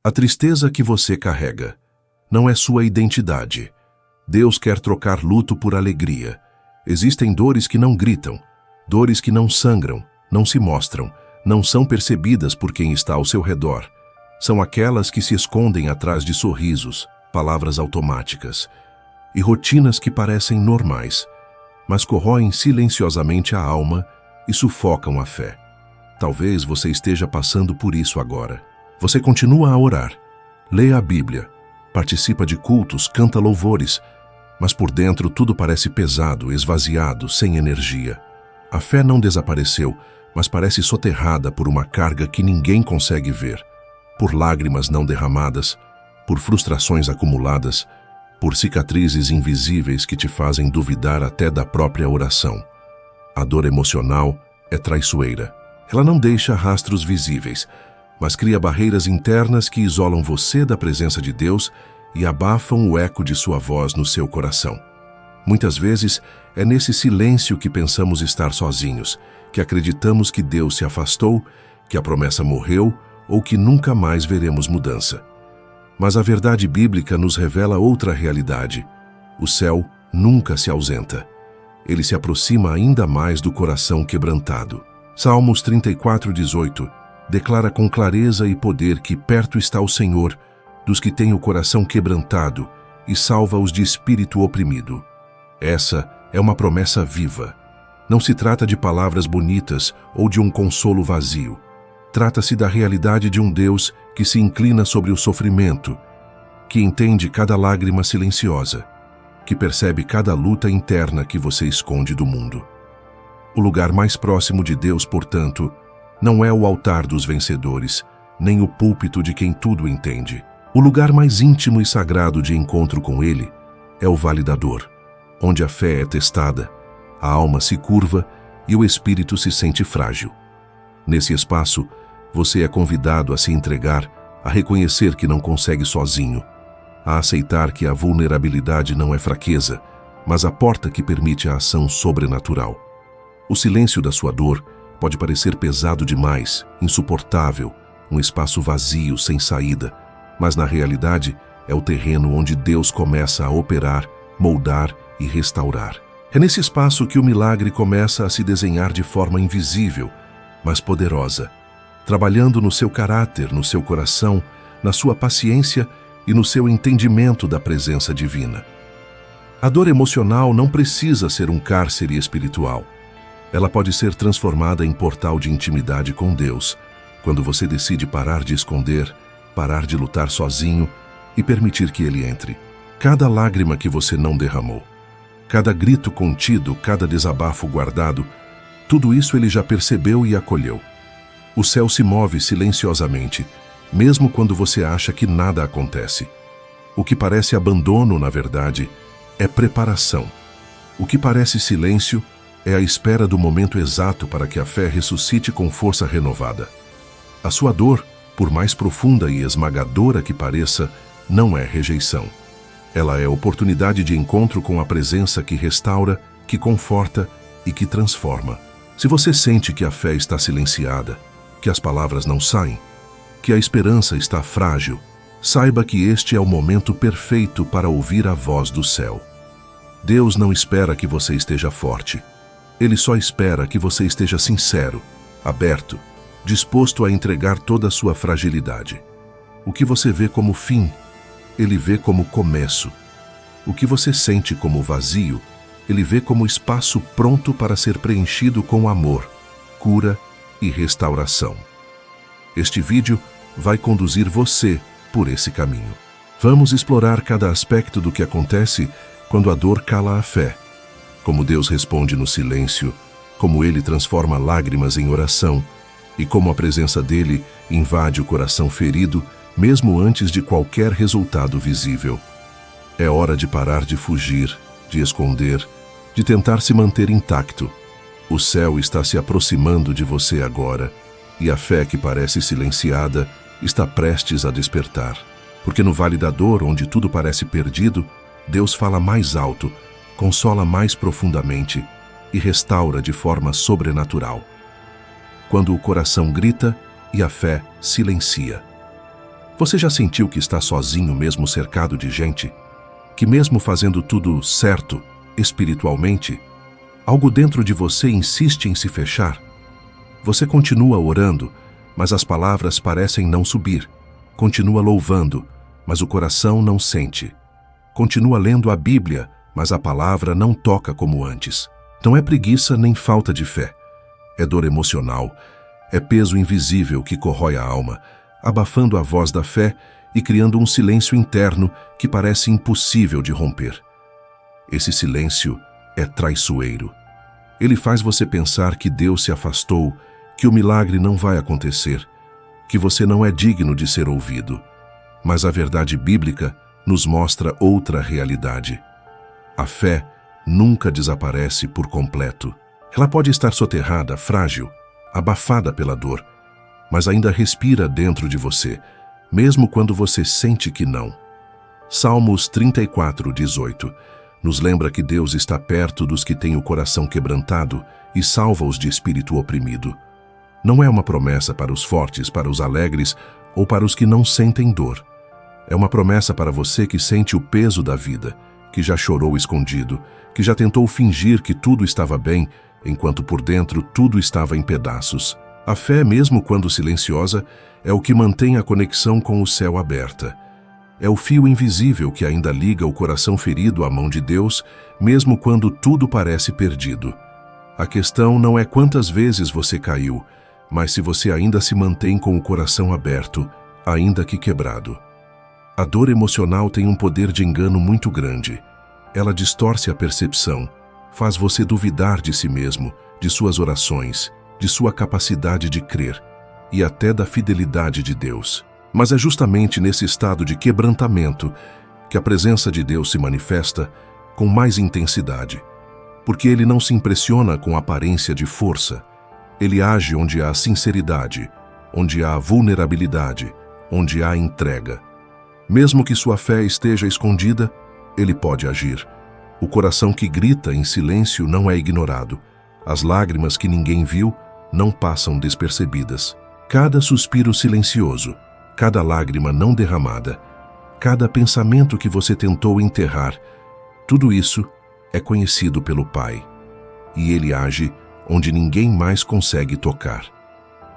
A tristeza que você carrega não é sua identidade. Deus quer trocar luto por alegria. Existem dores que não gritam, dores que não sangram, não se mostram, não são percebidas por quem está ao seu redor. São aquelas que se escondem atrás de sorrisos, palavras automáticas e rotinas que parecem normais, mas corroem silenciosamente a alma e sufocam a fé. Talvez você esteja passando por isso agora. Você continua a orar, lê a Bíblia, participa de cultos, canta louvores, mas por dentro tudo parece pesado, esvaziado, sem energia. A fé não desapareceu, mas parece soterrada por uma carga que ninguém consegue ver, por lágrimas não derramadas, por frustrações acumuladas, por cicatrizes invisíveis que te fazem duvidar até da própria oração. A dor emocional é traiçoeira. Ela não deixa rastros visíveis, mas cria barreiras internas que isolam você da presença de Deus e abafam o eco de sua voz no seu coração. Muitas vezes é nesse silêncio que pensamos estar sozinhos, que acreditamos que Deus se afastou, que a promessa morreu ou que nunca mais veremos mudança. Mas a verdade bíblica nos revela outra realidade. O céu nunca se ausenta. Ele se aproxima ainda mais do coração quebrantado. Salmos 34:18 declara com clareza e poder que perto está o Senhor dos que têm o coração quebrantado e salva-os de espírito oprimido. Essa é uma promessa viva. Não se trata de palavras bonitas ou de um consolo vazio. Trata-se da realidade de um Deus que se inclina sobre o sofrimento, que entende cada lágrima silenciosa, que percebe cada luta interna que você esconde do mundo. O lugar mais próximo de Deus, portanto, não é o altar dos vencedores, nem o púlpito de quem tudo entende. O lugar mais íntimo e sagrado de encontro com Ele é o vale da dor, onde a fé é testada, a alma se curva e o espírito se sente frágil. Nesse espaço, você é convidado a se entregar, a reconhecer que não consegue sozinho, a aceitar que a vulnerabilidade não é fraqueza, mas a porta que permite a ação sobrenatural. O silêncio da sua dor pode parecer pesado demais, insuportável, um espaço vazio, sem saída, mas na realidade é o terreno onde Deus começa a operar, moldar e restaurar. É nesse espaço que o milagre começa a se desenhar de forma invisível, mas poderosa, trabalhando no seu caráter, no seu coração, na sua paciência e no seu entendimento da presença divina. A dor emocional não precisa ser um cárcere espiritual. Ela pode ser transformada em portal de intimidade com Deus, quando você decide parar de esconder, parar de lutar sozinho e permitir que Ele entre. Cada lágrima que você não derramou, cada grito contido, cada desabafo guardado, tudo isso Ele já percebeu e acolheu. O céu se move silenciosamente, mesmo quando você acha que nada acontece. O que parece abandono, na verdade, é preparação. O que parece silêncio é a espera do momento exato para que a fé ressuscite com força renovada. A sua dor, por mais profunda e esmagadora que pareça, não é rejeição. Ela é oportunidade de encontro com a presença que restaura, que conforta e que transforma. Se você sente que a fé está silenciada, que as palavras não saem, que a esperança está frágil, saiba que este é o momento perfeito para ouvir a voz do céu. Deus não espera que você esteja forte. Ele só espera que você esteja sincero, aberto, disposto a entregar toda a sua fragilidade. O que você vê como fim, Ele vê como começo. O que você sente como vazio, Ele vê como espaço pronto para ser preenchido com amor, cura e restauração. Este vídeo vai conduzir você por esse caminho. Vamos explorar cada aspecto do que acontece quando a dor cala a fé. Como Deus responde no silêncio, como Ele transforma lágrimas em oração e como a presença dEle invade o coração ferido, mesmo antes de qualquer resultado visível. É hora de parar de fugir, de esconder, de tentar se manter intacto. O céu está se aproximando de você agora, e a fé que parece silenciada está prestes a despertar. Porque no vale da dor, onde tudo parece perdido, Deus fala mais alto, consola mais profundamente e restaura de forma sobrenatural. Quando o coração grita e a fé silencia. Você já sentiu que está sozinho mesmo cercado de gente? Que mesmo fazendo tudo certo, espiritualmente, algo dentro de você insiste em se fechar? Você continua orando, mas as palavras parecem não subir. Continua louvando, mas o coração não sente. Continua lendo a Bíblia, mas a palavra não toca como antes. Não é preguiça nem falta de fé. É dor emocional, é peso invisível que corrói a alma, abafando a voz da fé e criando um silêncio interno que parece impossível de romper. Esse silêncio é traiçoeiro. Ele faz você pensar que Deus se afastou, que o milagre não vai acontecer, que você não é digno de ser ouvido. Mas a verdade bíblica nos mostra outra realidade. A fé nunca desaparece por completo. Ela pode estar soterrada, frágil, abafada pela dor, mas ainda respira dentro de você, mesmo quando você sente que não. Salmos 34:18 nos lembra que Deus está perto dos que têm o coração quebrantado e salva-os de espírito oprimido. Não é uma promessa para os fortes, para os alegres ou para os que não sentem dor. É uma promessa para você que sente o peso da vida, que já chorou escondido, que já tentou fingir que tudo estava bem, enquanto por dentro tudo estava em pedaços. A fé, mesmo quando silenciosa, é o que mantém a conexão com o céu aberta. É o fio invisível que ainda liga o coração ferido à mão de Deus, mesmo quando tudo parece perdido. A questão não é quantas vezes você caiu, mas se você ainda se mantém com o coração aberto, ainda que quebrado. A dor emocional tem um poder de engano muito grande. Ela distorce a percepção, faz você duvidar de si mesmo, de suas orações, de sua capacidade de crer e até da fidelidade de Deus. Mas é justamente nesse estado de quebrantamento que a presença de Deus se manifesta com mais intensidade, porque Ele não se impressiona com aparência de força. Ele age onde há sinceridade, onde há vulnerabilidade, onde há entrega. Mesmo que sua fé esteja escondida, Ele pode agir. O coração que grita em silêncio não é ignorado. As lágrimas que ninguém viu não passam despercebidas. Cada suspiro silencioso, cada lágrima não derramada, cada pensamento que você tentou enterrar, tudo isso é conhecido pelo Pai. E Ele age onde ninguém mais consegue tocar.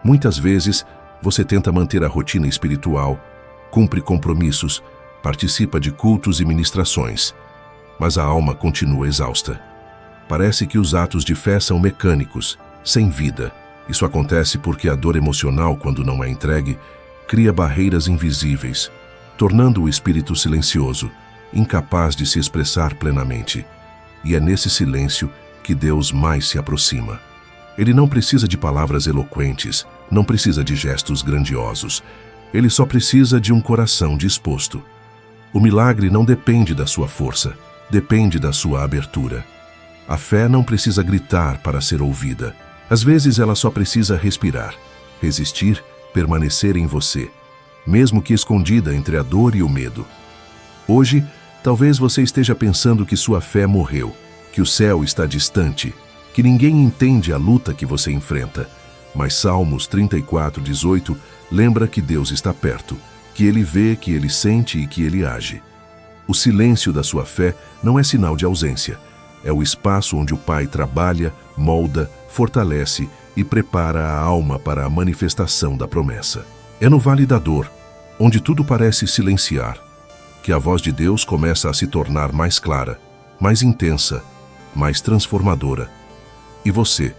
Muitas vezes, você tenta manter a rotina espiritual, cumpre compromissos, participa de cultos e ministrações, mas a alma continua exausta. Parece que os atos de fé são mecânicos, sem vida. Isso acontece porque a dor emocional, quando não é entregue, cria barreiras invisíveis, tornando o espírito silencioso, incapaz de se expressar plenamente. E é nesse silêncio que Deus mais se aproxima. Ele não precisa de palavras eloquentes, não precisa de gestos grandiosos. Ele só precisa de um coração disposto. O milagre não depende da sua força, depende da sua abertura. A fé não precisa gritar para ser ouvida. Às vezes ela só precisa respirar, resistir, permanecer em você, mesmo que escondida entre a dor e o medo. Hoje, talvez você esteja pensando que sua fé morreu, que o céu está distante, que ninguém entende a luta que você enfrenta. Mas Salmos 34:18 lembra que Deus está perto, que Ele vê, que Ele sente e que Ele age. O silêncio da sua fé não é sinal de ausência. É o espaço onde o Pai trabalha, molda, fortalece e prepara a alma para a manifestação da promessa. É no vale da dor, onde tudo parece silenciar, que a voz de Deus começa a se tornar mais clara, mais intensa, mais transformadora. E você,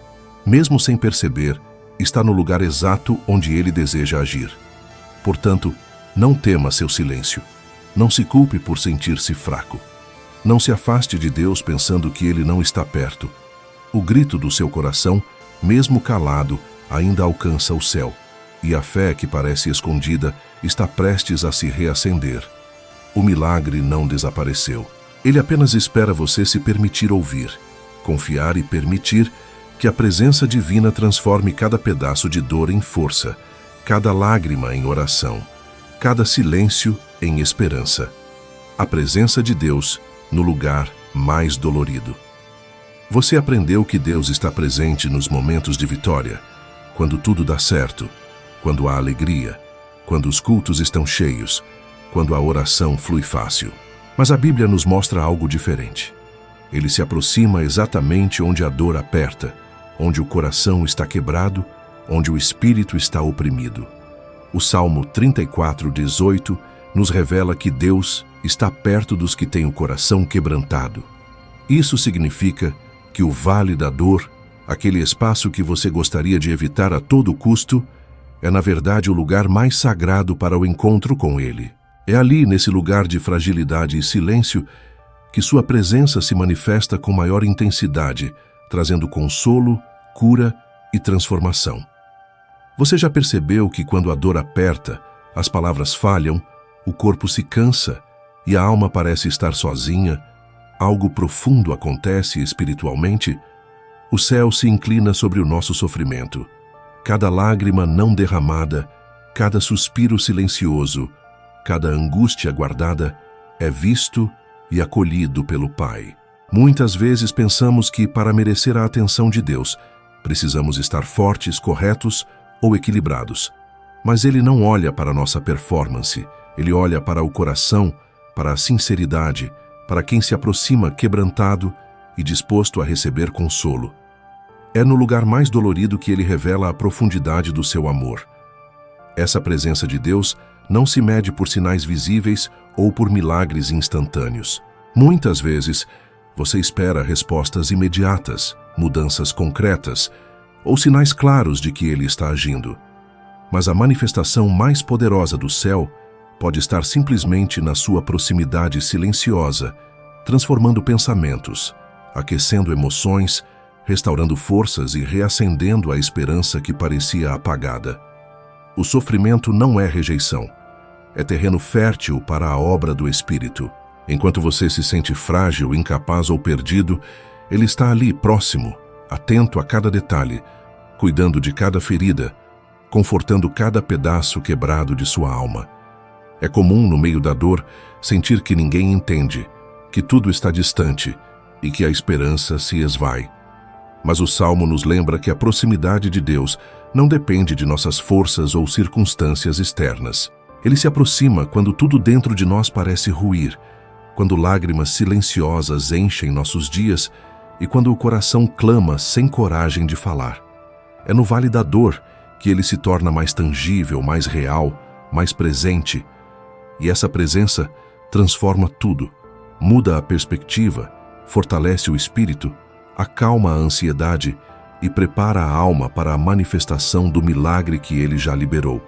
mesmo sem perceber, está no lugar exato onde Ele deseja agir. Portanto, não tema seu silêncio. Não se culpe por sentir-se fraco. Não se afaste de Deus pensando que Ele não está perto. O grito do seu coração, mesmo calado, ainda alcança o céu, e a fé que parece escondida está prestes a se reacender. O milagre não desapareceu. Ele apenas espera você se permitir ouvir, confiar e permitir que a presença divina transforme cada pedaço de dor em força, cada lágrima em oração, cada silêncio em esperança. A presença de Deus no lugar mais dolorido. Você aprendeu que Deus está presente nos momentos de vitória, quando tudo dá certo, quando há alegria, quando os cultos estão cheios, quando a oração flui fácil. Mas a Bíblia nos mostra algo diferente. Ele se aproxima exatamente onde a dor aperta, onde o coração está quebrado, onde o espírito está oprimido. O Salmo 34:18 nos revela que Deus está perto dos que têm o coração quebrantado. Isso significa que o vale da dor, aquele espaço que você gostaria de evitar a todo custo, é na verdade o lugar mais sagrado para o encontro com Ele. É ali, nesse lugar de fragilidade e silêncio, que sua presença se manifesta com maior intensidade, trazendo consolo, cura e transformação. Você já percebeu que quando a dor aperta, as palavras falham, o corpo se cansa e a alma parece estar sozinha? Algo profundo acontece espiritualmente? O céu se inclina sobre o nosso sofrimento. Cada lágrima não derramada, cada suspiro silencioso, cada angústia guardada é visto e acolhido pelo Pai. Muitas vezes pensamos que, para merecer a atenção de Deus, precisamos estar fortes, corretos ou equilibrados. Mas Ele não olha para a nossa performance, Ele olha para o coração, para a sinceridade, para quem se aproxima quebrantado e disposto a receber consolo. É no lugar mais dolorido que Ele revela a profundidade do seu amor. Essa presença de Deus não se mede por sinais visíveis ou por milagres instantâneos. Muitas vezes, você espera respostas imediatas, mudanças concretas ou sinais claros de que Ele está agindo. Mas a manifestação mais poderosa do céu pode estar simplesmente na sua proximidade silenciosa, transformando pensamentos, aquecendo emoções, restaurando forças e reacendendo a esperança que parecia apagada. O sofrimento não é rejeição. É terreno fértil para a obra do Espírito. Enquanto você se sente frágil, incapaz ou perdido, Ele está ali, próximo, atento a cada detalhe, cuidando de cada ferida, confortando cada pedaço quebrado de sua alma. É comum, no meio da dor, sentir que ninguém entende, que tudo está distante e que a esperança se esvai. Mas o Salmo nos lembra que a proximidade de Deus não depende de nossas forças ou circunstâncias externas. Ele se aproxima quando tudo dentro de nós parece ruir, quando lágrimas silenciosas enchem nossos dias e quando o coração clama sem coragem de falar. É no vale da dor que Ele se torna mais tangível, mais real, mais presente. E essa presença transforma tudo, muda a perspectiva, fortalece o espírito, acalma a ansiedade e prepara a alma para a manifestação do milagre que Ele já liberou.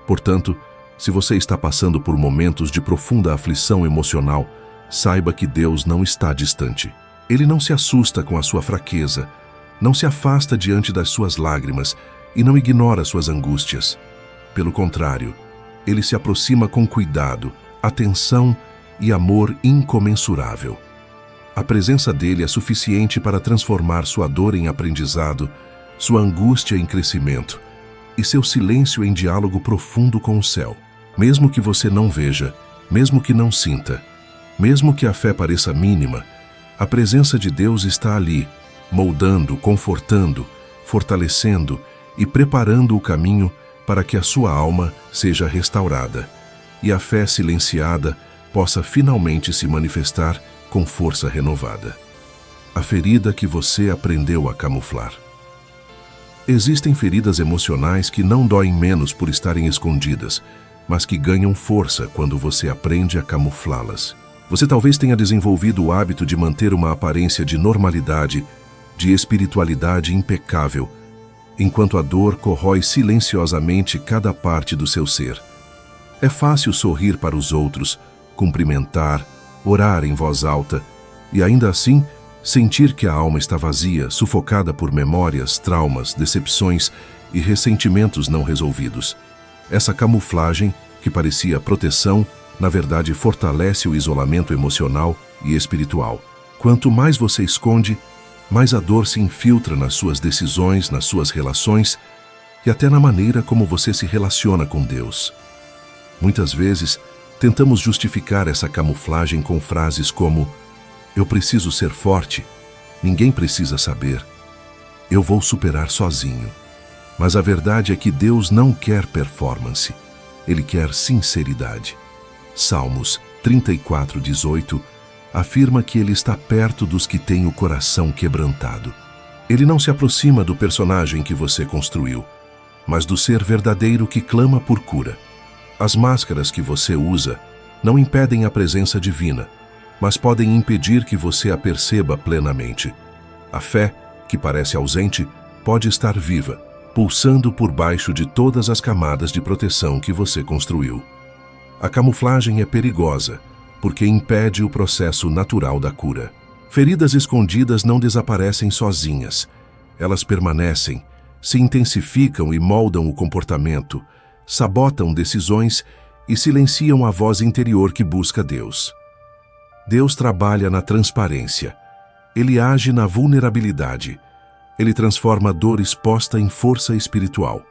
Portanto, se você está passando por momentos de profunda aflição emocional, saiba que Deus não está distante. Ele não se assusta com a sua fraqueza, não se afasta diante das suas lágrimas e não ignora suas angústias. Pelo contrário, Ele se aproxima com cuidado, atenção e amor incomensurável. A presença dele é suficiente para transformar sua dor em aprendizado, sua angústia em crescimento e seu silêncio em diálogo profundo com o céu. Mesmo que você não veja, mesmo que não sinta, mesmo que a fé pareça mínima, a presença de Deus está ali, moldando, confortando, fortalecendo e preparando o caminho para que a sua alma seja restaurada e a fé silenciada possa finalmente se manifestar com força renovada. A ferida que você aprendeu a camuflar. Existem feridas emocionais que não doem menos por estarem escondidas, mas que ganham força quando você aprende a camuflá-las. Você talvez tenha desenvolvido o hábito de manter uma aparência de normalidade, de espiritualidade impecável, enquanto a dor corrói silenciosamente cada parte do seu ser. É fácil sorrir para os outros, cumprimentar, orar em voz alta e ainda assim sentir que a alma está vazia, sufocada por memórias, traumas, decepções e ressentimentos não resolvidos. Essa camuflagem, que parecia proteção, na verdade fortalece o isolamento emocional e espiritual. Quanto mais você esconde, mais a dor se infiltra nas suas decisões, nas suas relações e até na maneira como você se relaciona com Deus. Muitas vezes, tentamos justificar essa camuflagem com frases como: eu preciso ser forte, ninguém precisa saber, eu vou superar sozinho. Mas a verdade é que Deus não quer performance. Ele quer sinceridade. Salmos 34:18 afirma que Ele está perto dos que têm o coração quebrantado. Ele não se aproxima do personagem que você construiu, mas do ser verdadeiro que clama por cura. As máscaras que você usa não impedem a presença divina, mas podem impedir que você a perceba plenamente. A fé, que parece ausente, pode estar viva, pulsando por baixo de todas as camadas de proteção que você construiu. A camuflagem é perigosa, porque impede o processo natural da cura. Feridas escondidas não desaparecem sozinhas. Elas permanecem, se intensificam e moldam o comportamento, sabotam decisões e silenciam a voz interior que busca Deus. Deus trabalha na transparência. Ele age na vulnerabilidade. Ele transforma a dor exposta em força espiritual.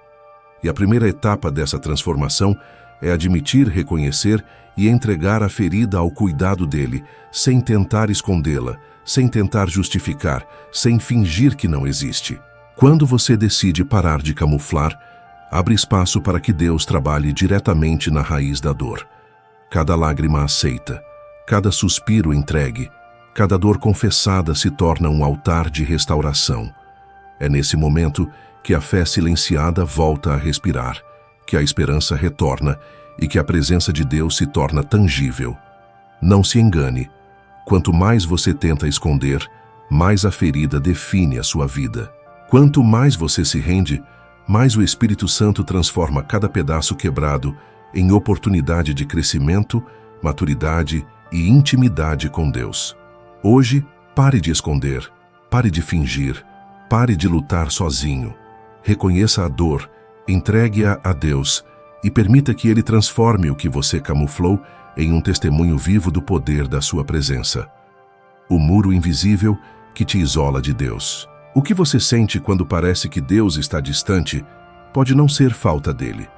E a primeira etapa dessa transformação é admitir, reconhecer e entregar a ferida ao cuidado dele, sem tentar escondê-la, sem tentar justificar, sem fingir que não existe. Quando você decide parar de camuflar, abre espaço para que Deus trabalhe diretamente na raiz da dor. Cada lágrima aceita, cada suspiro entregue, cada dor confessada se torna um altar de restauração. É nesse momento que a fé silenciada volta a respirar, que a esperança retorna e que a presença de Deus se torna tangível. Não se engane, quanto mais você tenta esconder, mais a ferida define a sua vida. Quanto mais você se rende, mais o Espírito Santo transforma cada pedaço quebrado em oportunidade de crescimento, maturidade e intimidade com Deus. Hoje, pare de esconder, pare de fingir, pare de lutar sozinho. Reconheça a dor, entregue-a a Deus e permita que Ele transforme o que você camuflou em um testemunho vivo do poder da sua presença. O muro invisível que te isola de Deus. O que você sente quando parece que Deus está distante pode não ser falta dele,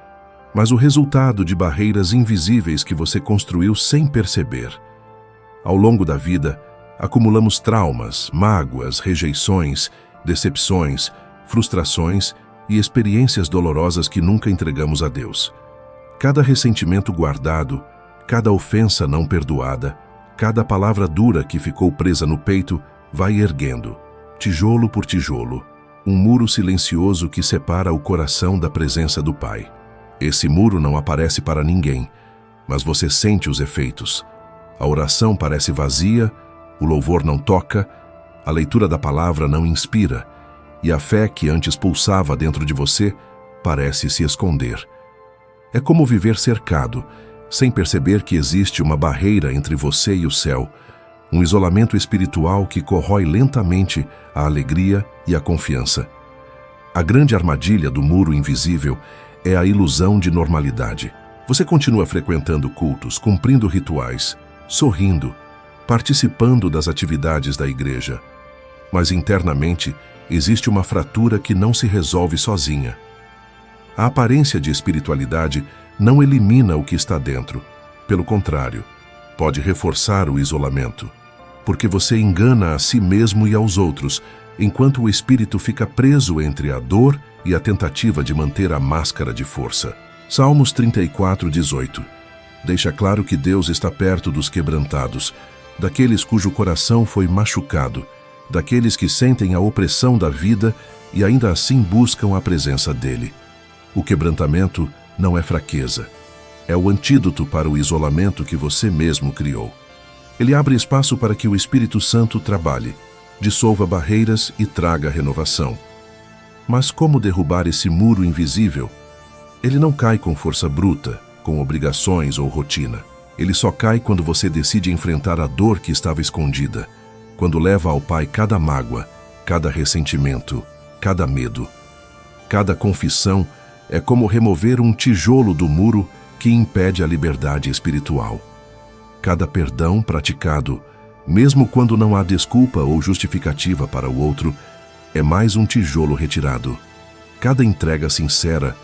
mas o resultado de barreiras invisíveis que você construiu sem perceber. Ao longo da vida, acumulamos traumas, mágoas, rejeições, decepções, frustrações e experiências dolorosas que nunca entregamos a Deus. Cada ressentimento guardado, cada ofensa não perdoada, cada palavra dura que ficou presa no peito vai erguendo, tijolo por tijolo, um muro silencioso que separa o coração da presença do Pai. Esse muro não aparece para ninguém, mas você sente os efeitos. A oração parece vazia, o louvor não toca, a leitura da palavra não inspira, e a fé que antes pulsava dentro de você parece se esconder. É como viver cercado, sem perceber que existe uma barreira entre você e o céu, um isolamento espiritual que corrói lentamente a alegria e a confiança. A grande armadilha do muro invisível é a ilusão de normalidade. Você continua frequentando cultos, cumprindo rituais, sorrindo, participando das atividades da igreja. Mas internamente existe uma fratura que não se resolve sozinha. A aparência de espiritualidade não elimina o que está dentro. Pelo contrário, pode reforçar o isolamento, porque você engana a si mesmo e aos outros, enquanto o espírito fica preso entre a dor e a tentativa de manter a máscara de força. Salmos 34:18 deixa claro que Deus está perto dos quebrantados, daqueles cujo coração foi machucado, daqueles que sentem a opressão da vida e ainda assim buscam a presença dele. O quebrantamento não é fraqueza, é o antídoto para o isolamento que você mesmo criou. Ele abre espaço para que o Espírito Santo trabalhe, dissolva barreiras e traga renovação. Mas como derrubar esse muro invisível? Ele não cai com força bruta, com obrigações ou rotina. Ele só cai quando você decide enfrentar a dor que estava escondida, quando leva ao Pai cada mágoa, cada ressentimento, cada medo. Cada confissão é como remover um tijolo do muro que impede a liberdade espiritual. Cada perdão praticado, mesmo quando não há desculpa ou justificativa para o outro, é mais um tijolo retirado. Cada entrega sincera,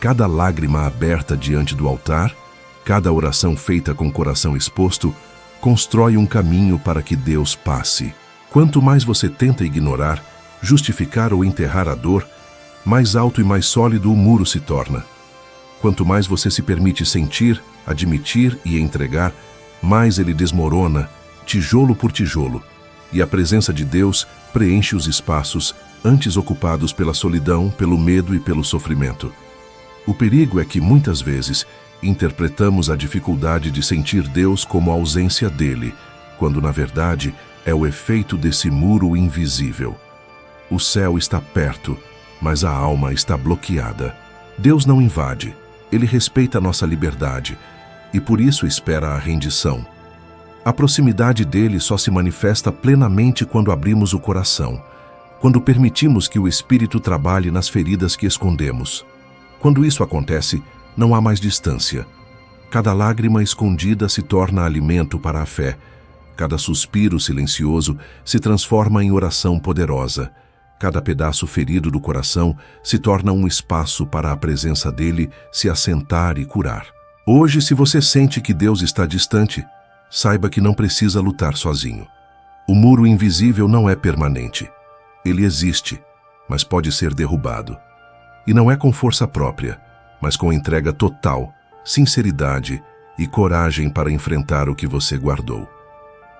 cada lágrima aberta diante do altar, cada oração feita com o coração exposto, constrói um caminho para que Deus passe. Quanto mais você tenta ignorar, justificar ou enterrar a dor, mais alto e mais sólido o muro se torna. Quanto mais você se permite sentir, admitir e entregar, mais ele desmorona, tijolo por tijolo, e a presença de Deus preenche os espaços antes ocupados pela solidão, pelo medo e pelo sofrimento. O perigo é que, muitas vezes, interpretamos a dificuldade de sentir Deus como a ausência dele, quando, na verdade, é o efeito desse muro invisível. O céu está perto, mas a alma está bloqueada. Deus não invade, ele respeita nossa liberdade e por isso espera a rendição. A proximidade dele só se manifesta plenamente quando abrimos o coração, quando permitimos que o Espírito trabalhe nas feridas que escondemos. Quando isso acontece, não há mais distância. Cada lágrima escondida se torna alimento para a fé. Cada suspiro silencioso se transforma em oração poderosa. Cada pedaço ferido do coração se torna um espaço para a presença dele se assentar e curar. Hoje, se você sente que Deus está distante, saiba que não precisa lutar sozinho. O muro invisível não é permanente. Ele existe, mas pode ser derrubado. E não é com força própria, mas com entrega total, sinceridade e coragem para enfrentar o que você guardou.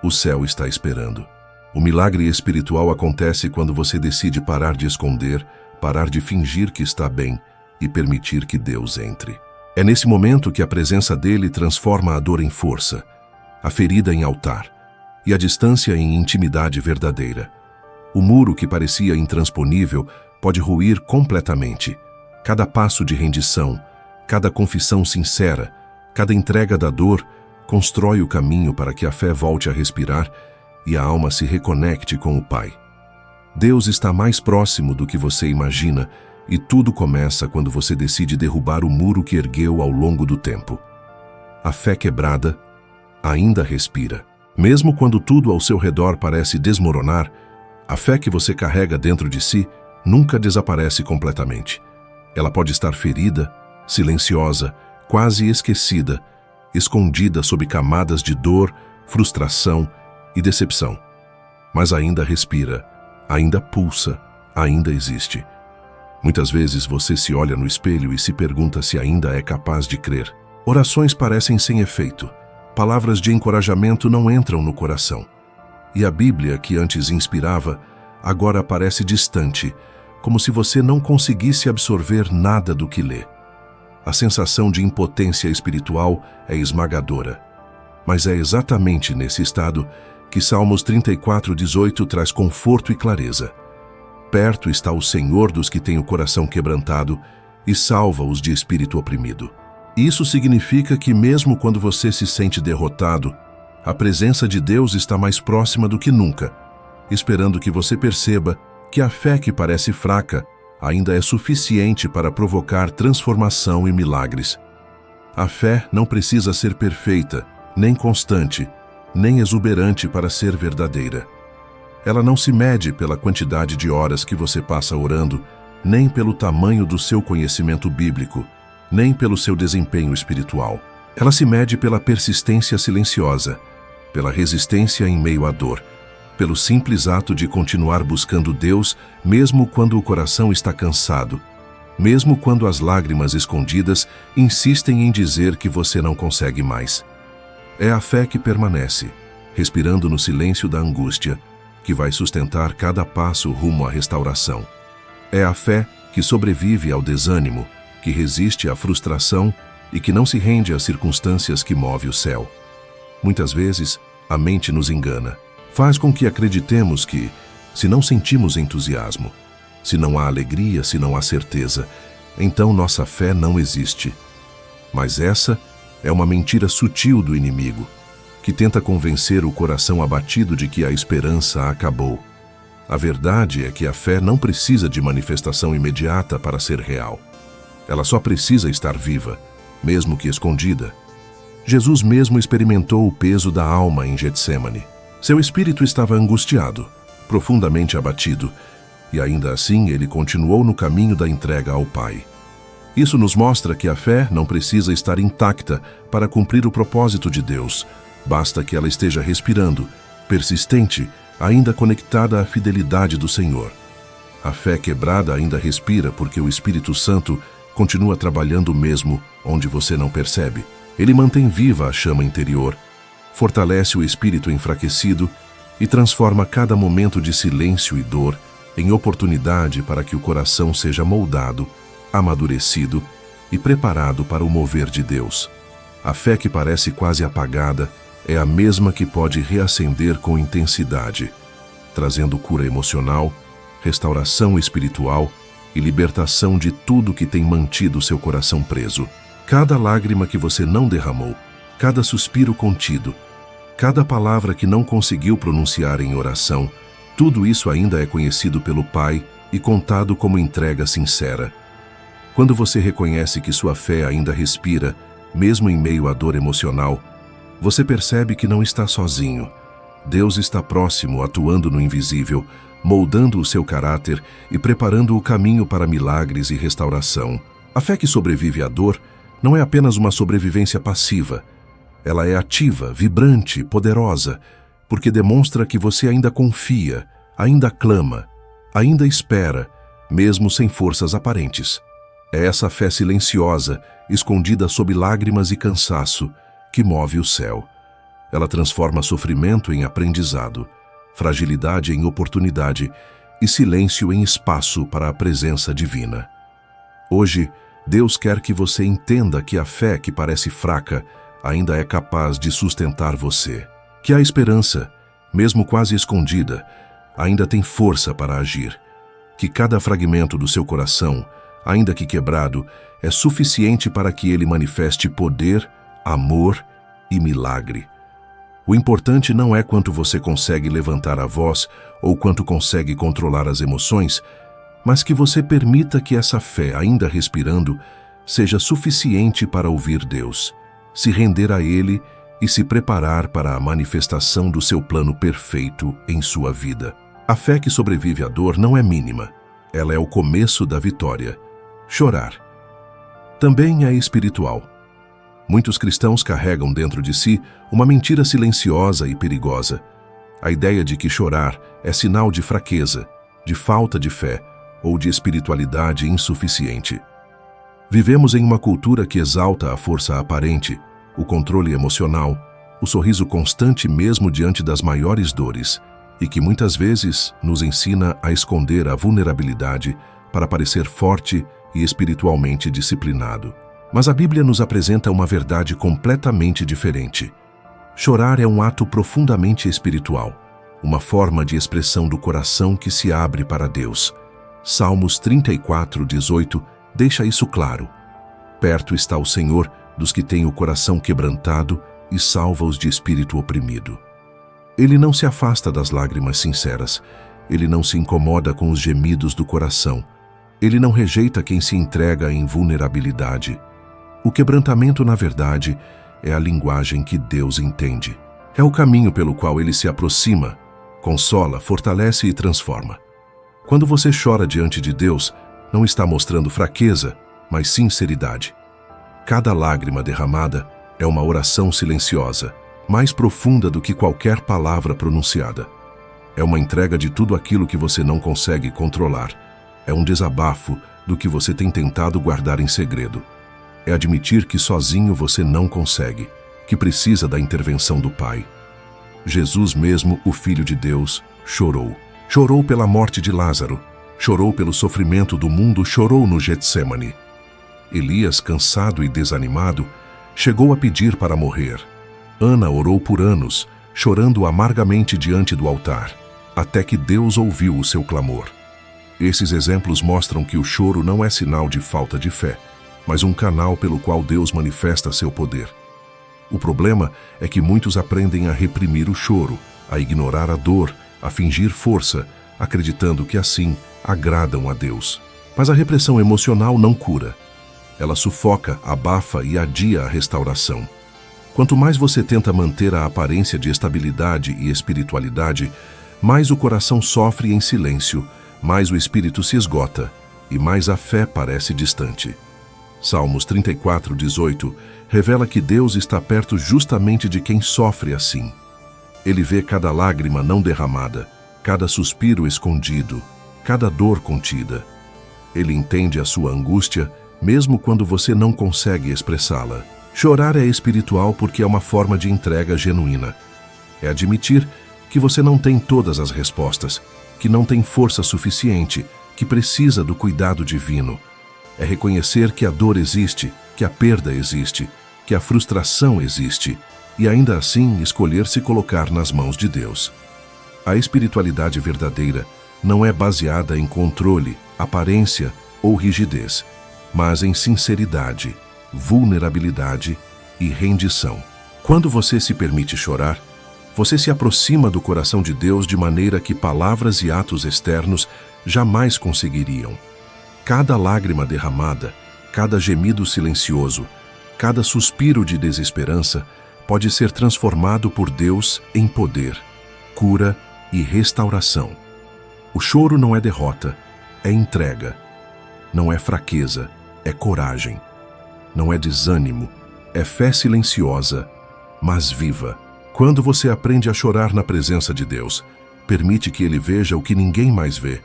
O céu está esperando. O milagre espiritual acontece quando você decide parar de esconder, parar de fingir que está bem e permitir que Deus entre. É nesse momento que a presença dele transforma a dor em força, a ferida em altar e a distância em intimidade verdadeira. O muro que parecia intransponível pode ruir completamente. Cada passo de rendição, cada confissão sincera, cada entrega da dor constrói o caminho para que a fé volte a respirar e a alma se reconecte com o Pai. Deus está mais próximo do que você imagina e tudo começa quando você decide derrubar o muro que ergueu ao longo do tempo. A fé quebrada ainda respira. Mesmo quando tudo ao seu redor parece desmoronar, a fé que você carrega dentro de si nunca desaparece completamente. Ela pode estar ferida, silenciosa, quase esquecida, escondida sob camadas de dor, frustração e decepção. Mas ainda respira, ainda pulsa, ainda existe. Muitas vezes você se olha no espelho e se pergunta se ainda é capaz de crer. Orações parecem sem efeito. Palavras de encorajamento não entram no coração. E a Bíblia, que antes inspirava, agora parece distante, como se você não conseguisse absorver nada do que lê. A sensação de impotência espiritual é esmagadora. Mas é exatamente nesse estado que Salmos 34:18 traz conforto e clareza. Perto está o Senhor dos que têm o coração quebrantado e salva-os de espírito oprimido. Isso significa que mesmo quando você se sente derrotado, a presença de Deus está mais próxima do que nunca, esperando que você perceba que a fé que parece fraca ainda é suficiente para provocar transformação e milagres. A fé não precisa ser perfeita, nem constante, nem exuberante para ser verdadeira. Ela não se mede pela quantidade de horas que você passa orando, nem pelo tamanho do seu conhecimento bíblico, nem pelo seu desempenho espiritual. Ela se mede pela persistência silenciosa, pela resistência em meio à dor, pelo simples ato de continuar buscando Deus mesmo quando o coração está cansado, mesmo quando as lágrimas escondidas insistem em dizer que você não consegue mais. É a fé que permanece, respirando no silêncio da angústia, que vai sustentar cada passo rumo à restauração. É a fé que sobrevive ao desânimo, que resiste à frustração e que não se rende às circunstâncias que movem o céu. Muitas vezes, a mente nos engana. Faz com que acreditemos que, se não sentimos entusiasmo, se não há alegria, se não há certeza, então nossa fé não existe. Mas essa é uma mentira sutil do inimigo, que tenta convencer o coração abatido de que a esperança acabou. A verdade é que a fé não precisa de manifestação imediata para ser real. Ela só precisa estar viva, mesmo que escondida. Jesus mesmo experimentou o peso da alma em Getsêmani. Seu espírito estava angustiado, profundamente abatido, e ainda assim ele continuou no caminho da entrega ao Pai. Isso nos mostra que a fé não precisa estar intacta para cumprir o propósito de Deus. Basta que ela esteja respirando, persistente, ainda conectada à fidelidade do Senhor. A fé quebrada ainda respira porque o Espírito Santo continua trabalhando mesmo onde você não percebe. Ele mantém viva a chama interior, fortalece o espírito enfraquecido e transforma cada momento de silêncio e dor em oportunidade para que o coração seja moldado, amadurecido e preparado para o mover de Deus. A fé que parece quase apagada é a mesma que pode reacender com intensidade, trazendo cura emocional, restauração espiritual e libertação de tudo que tem mantido seu coração preso. Cada lágrima que você não derramou, cada suspiro contido, cada palavra que não conseguiu pronunciar em oração, tudo isso ainda é conhecido pelo Pai e contado como entrega sincera. Quando você reconhece que sua fé ainda respira, mesmo em meio à dor emocional, você percebe que não está sozinho. Deus está próximo, atuando no invisível, moldando o seu caráter e preparando o caminho para milagres e restauração. A fé que sobrevive à dor não é apenas uma sobrevivência passiva. Ela é ativa, vibrante, poderosa, porque demonstra que você ainda confia, ainda clama, ainda espera, mesmo sem forças aparentes. É essa fé silenciosa, escondida sob lágrimas e cansaço, que move o céu. Ela transforma sofrimento em aprendizado, fragilidade em oportunidade e silêncio em espaço para a presença divina. Hoje, Deus quer que você entenda que a fé que parece fraca ainda é capaz de sustentar você. Que a esperança, mesmo quase escondida, ainda tem força para agir. Que cada fragmento do seu coração, ainda que quebrado, é suficiente para que ele manifeste poder, amor e milagre. O importante não é quanto você consegue levantar a voz ou quanto consegue controlar as emoções, mas que você permita que essa fé, ainda respirando, seja suficiente para ouvir Deus, se render a Ele e se preparar para a manifestação do seu plano perfeito em sua vida. A fé que sobrevive à dor não é mínima. Ela é o começo da vitória. Chorar também é espiritual. Muitos cristãos carregam dentro de si uma mentira silenciosa e perigosa. A ideia de que chorar é sinal de fraqueza, de falta de fé ou de espiritualidade insuficiente. Vivemos em uma cultura que exalta a força aparente, o controle emocional, o sorriso constante mesmo diante das maiores dores, e que muitas vezes nos ensina a esconder a vulnerabilidade para parecer forte e espiritualmente disciplinado. Mas a Bíblia nos apresenta uma verdade completamente diferente. Chorar é um ato profundamente espiritual, uma forma de expressão do coração que se abre para Deus. Salmos 34:18 deixa isso claro. Perto está o Senhor dos que têm o coração quebrantado e salva-os de espírito oprimido. Ele não se afasta das lágrimas sinceras. Ele não se incomoda com os gemidos do coração. Ele não rejeita quem se entrega em vulnerabilidade. O quebrantamento, na verdade, é a linguagem que Deus entende. É o caminho pelo qual Ele se aproxima, consola, fortalece e transforma. Quando você chora diante de Deus, não está mostrando fraqueza, mas sinceridade. Cada lágrima derramada é uma oração silenciosa, mais profunda do que qualquer palavra pronunciada. É uma entrega de tudo aquilo que você não consegue controlar. É um desabafo do que você tem tentado guardar em segredo. É admitir que sozinho você não consegue, que precisa da intervenção do Pai. Jesus mesmo, o Filho de Deus, chorou. Chorou pela morte de Lázaro, chorou pelo sofrimento do mundo, chorou no Getsêmani. Elias, cansado e desanimado, chegou a pedir para morrer. Ana orou por anos, chorando amargamente diante do altar, até que Deus ouviu o seu clamor. Esses exemplos mostram que o choro não é sinal de falta de fé, mas um canal pelo qual Deus manifesta seu poder. O problema é que muitos aprendem a reprimir o choro, a ignorar a dor, a fingir força, acreditando que assim agradam a Deus. Mas a repressão emocional não cura. Ela sufoca, abafa e adia a restauração. Quanto mais você tenta manter a aparência de estabilidade e espiritualidade, mais o coração sofre em silêncio, mais o espírito se esgota e mais a fé parece distante. Salmos 34:18 revela que Deus está perto justamente de quem sofre assim. Ele vê cada lágrima não derramada, cada suspiro escondido, cada dor contida. Ele entende a sua angústia, mesmo quando você não consegue expressá-la. Chorar é espiritual porque é uma forma de entrega genuína. É admitir que você não tem todas as respostas, que não tem força suficiente, que precisa do cuidado divino. É reconhecer que a dor existe, que a perda existe, que a frustração existe, e ainda assim escolher se colocar nas mãos de Deus. A espiritualidade verdadeira não é baseada em controle, aparência ou rigidez, mas em sinceridade, vulnerabilidade e rendição. Quando você se permite chorar, você se aproxima do coração de Deus de maneira que palavras e atos externos jamais conseguiriam. Cada lágrima derramada, cada gemido silencioso, cada suspiro de desesperança pode ser transformado por Deus em poder, cura e restauração. O choro não é derrota, é entrega. Não é fraqueza, é coragem. Não é desânimo, é fé silenciosa, mas viva. Quando você aprende a chorar na presença de Deus, permite que Ele veja o que ninguém mais vê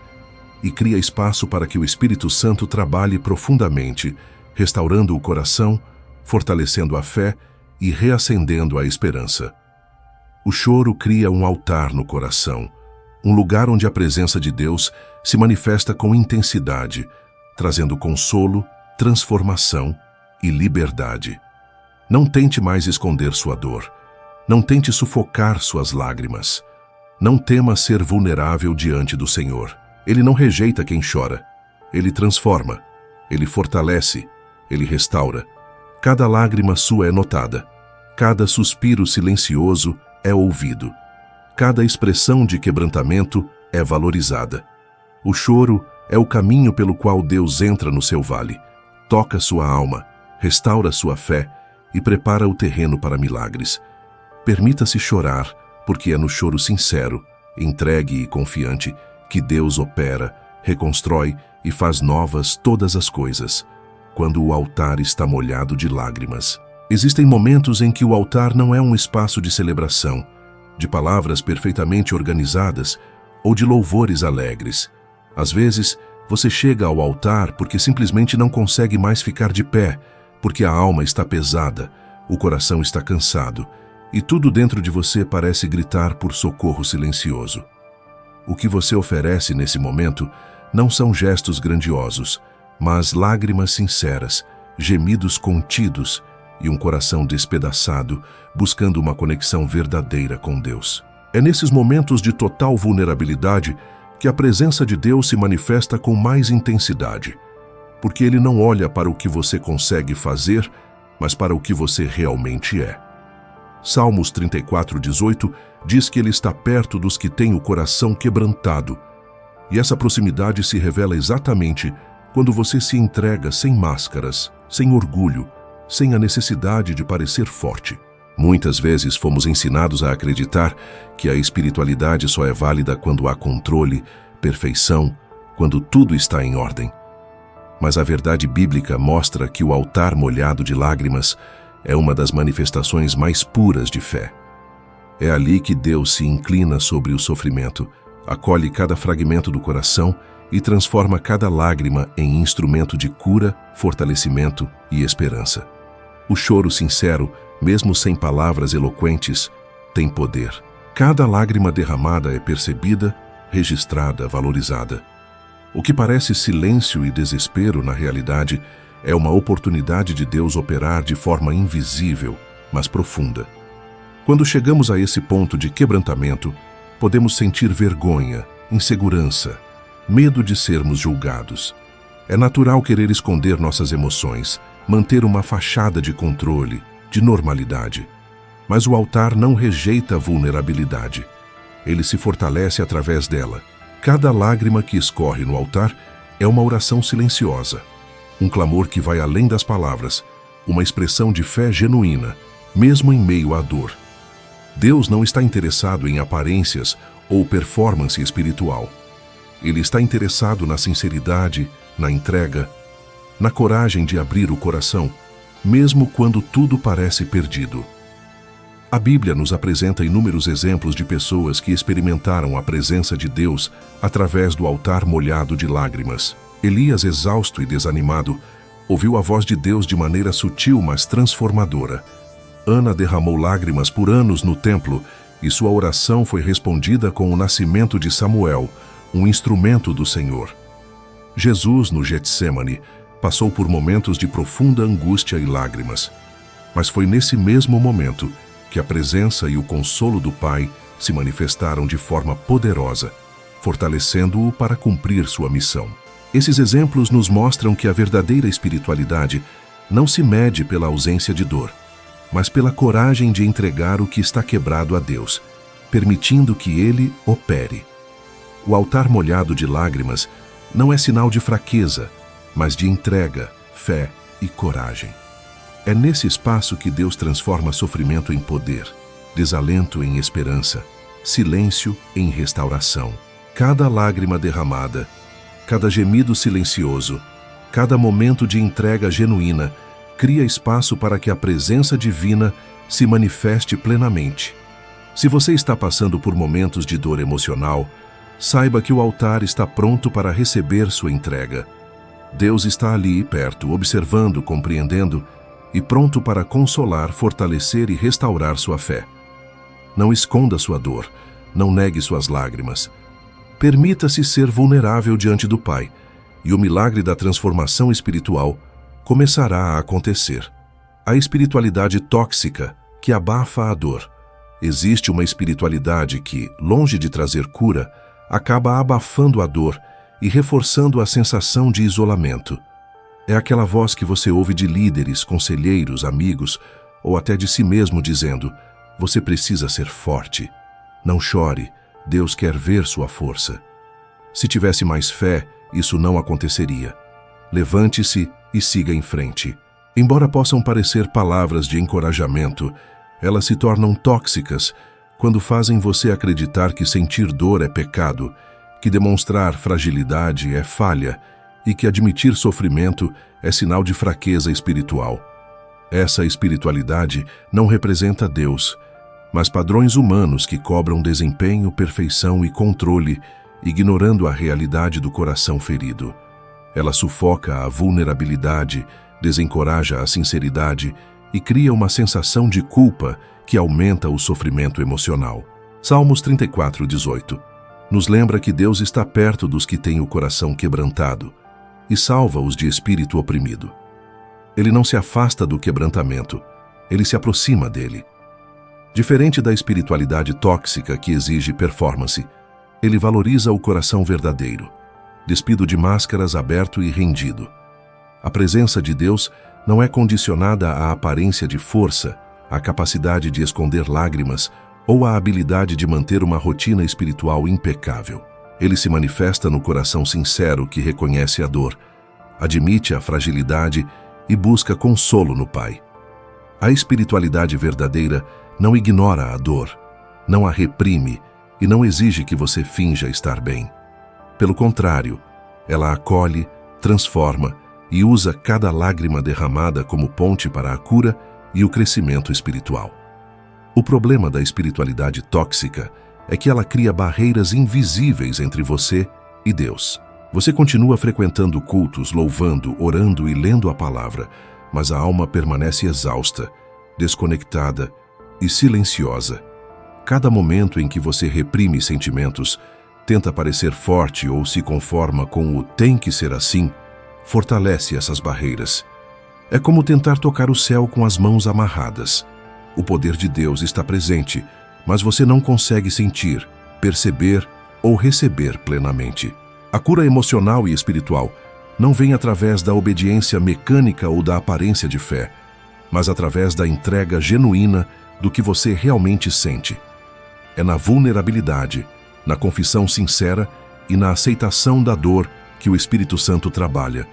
e cria espaço para que o Espírito Santo trabalhe profundamente, restaurando o coração, fortalecendo a fé e reacendendo a esperança. O choro cria um altar no coração, um lugar onde a presença de Deus se manifesta com intensidade, trazendo consolo, transformação e liberdade. Não tente mais esconder sua dor. Não tente sufocar suas lágrimas. Não tema ser vulnerável diante do Senhor. Ele não rejeita quem chora. Ele transforma. Ele fortalece. Ele restaura. Cada lágrima sua é notada. Cada suspiro silencioso é ouvido. Cada expressão de quebrantamento é valorizada. O choro é o caminho pelo qual Deus entra no seu vale, toca sua alma, restaura sua fé e prepara o terreno para milagres. Permita-se chorar, porque é no choro sincero, entregue e confiante, que Deus opera, reconstrói e faz novas todas as coisas, quando o altar está molhado de lágrimas. Existem momentos em que o altar não é um espaço de celebração, de palavras perfeitamente organizadas ou de louvores alegres. Às vezes, você chega ao altar porque simplesmente não consegue mais ficar de pé, porque a alma está pesada, o coração está cansado, e tudo dentro de você parece gritar por socorro silencioso. O que você oferece nesse momento não são gestos grandiosos, mas lágrimas sinceras, gemidos contidos e um coração despedaçado, buscando uma conexão verdadeira com Deus. É nesses momentos de total vulnerabilidade que a presença de Deus se manifesta com mais intensidade, porque Ele não olha para o que você consegue fazer, mas para o que você realmente é. Salmos 34:18 diz que Ele está perto dos que têm o coração quebrantado, e essa proximidade se revela exatamente quando você se entrega sem máscaras, sem orgulho, sem a necessidade de parecer forte. Muitas vezes fomos ensinados a acreditar que a espiritualidade só é válida quando há controle, perfeição, quando tudo está em ordem. Mas a verdade bíblica mostra que o altar molhado de lágrimas é uma das manifestações mais puras de fé. É ali que Deus se inclina sobre o sofrimento, acolhe cada fragmento do coração e transforma cada lágrima em instrumento de cura, fortalecimento e esperança. O choro sincero, mesmo sem palavras eloquentes, tem poder. Cada lágrima derramada é percebida, registrada, valorizada. O que parece silêncio e desespero, na realidade, é uma oportunidade de Deus operar de forma invisível, mas profunda. Quando chegamos a esse ponto de quebrantamento, podemos sentir vergonha, insegurança, medo de sermos julgados. É natural querer esconder nossas emoções, manter uma fachada de controle, de normalidade. Mas o altar não rejeita a vulnerabilidade. Ele se fortalece através dela. Cada lágrima que escorre no altar é uma oração silenciosa, um clamor que vai além das palavras, uma expressão de fé genuína, mesmo em meio à dor. Deus não está interessado em aparências ou performance espiritual. Ele está interessado na sinceridade, na entrega, na coragem de abrir o coração, mesmo quando tudo parece perdido. A Bíblia nos apresenta inúmeros exemplos de pessoas que experimentaram a presença de Deus através do altar molhado de lágrimas. Elias, exausto e desanimado, Ouviu a voz de Deus de maneira sutil, mas transformadora. Ana derramou lágrimas por anos no templo e sua oração foi respondida com o nascimento de Samuel, um instrumento do Senhor. Jesus, no Getsêmani, passou por momentos de profunda angústia e lágrimas. Mas foi nesse mesmo momento que a presença e o consolo do Pai se manifestaram de forma poderosa, fortalecendo-o para cumprir sua missão. Esses exemplos nos mostram que a verdadeira espiritualidade não se mede pela ausência de dor, mas pela coragem de entregar o que está quebrado a Deus, permitindo que Ele opere. O altar molhado de lágrimas não é sinal de fraqueza, mas de entrega, fé e coragem. É nesse espaço que Deus transforma sofrimento em poder, desalento em esperança, silêncio em restauração. Cada lágrima derramada, cada gemido silencioso, cada momento de entrega genuína cria espaço para que a presença divina se manifeste plenamente. Se você está passando por momentos de dor emocional, saiba que o altar está pronto para receber sua entrega. Deus está ali, perto, observando, compreendendo e pronto para consolar, fortalecer e restaurar sua fé. Não esconda sua dor, não negue suas lágrimas. Permita-se ser vulnerável diante do Pai, e o milagre da transformação espiritual começará a acontecer. A espiritualidade tóxica que abafa a dor. Existe uma espiritualidade que, longe de trazer cura, acaba abafando a dor e reforçando a sensação de isolamento. É aquela voz que você ouve de líderes, conselheiros, amigos, ou até de si mesmo dizendo: você precisa ser forte. Não chore, Deus quer ver sua força. Se tivesse mais fé, isso não aconteceria. Levante-se e siga em frente. Embora possam parecer palavras de encorajamento, elas se tornam tóxicas quando fazem você acreditar que sentir dor é pecado, que demonstrar fragilidade é falha e que admitir sofrimento é sinal de fraqueza espiritual. Essa espiritualidade não representa Deus, mas padrões humanos que cobram desempenho, perfeição e controle, ignorando a realidade do coração ferido. Ela sufoca a vulnerabilidade, desencoraja a sinceridade e cria uma sensação de culpa que aumenta o sofrimento emocional. Salmos 34:18 nos lembra que Deus está perto dos que têm o coração quebrantado e salva-os de espírito oprimido. Ele não se afasta do quebrantamento, ele se aproxima dele. Diferente da espiritualidade tóxica que exige performance, ele valoriza o coração verdadeiro, despido de máscaras, aberto e rendido. A presença de Deus não é condicionada à aparência de força, à capacidade de esconder lágrimas ou à habilidade de manter uma rotina espiritual impecável. Ele se manifesta no coração sincero que reconhece a dor, admite a fragilidade e busca consolo no Pai. A espiritualidade verdadeira não ignora a dor, não a reprime e não exige que você finja estar bem. Pelo contrário, ela acolhe, transforma e usa cada lágrima derramada como ponte para a cura e o crescimento espiritual. O problema da espiritualidade tóxica é que ela cria barreiras invisíveis entre você e Deus. Você continua frequentando cultos, louvando, orando e lendo a palavra, mas a alma permanece exausta, desconectada e silenciosa. Cada momento em que você reprime sentimentos, tenta parecer forte ou se conforma com o tem que ser assim, fortalece essas barreiras. É como tentar tocar o céu com as mãos amarradas. O poder de Deus está presente, mas você não consegue sentir, perceber ou receber plenamente. A cura emocional e espiritual não vem através da obediência mecânica ou da aparência de fé, mas através da entrega genuína do que você realmente sente. É na vulnerabilidade, na confissão sincera e na aceitação da dor que o Espírito Santo trabalha,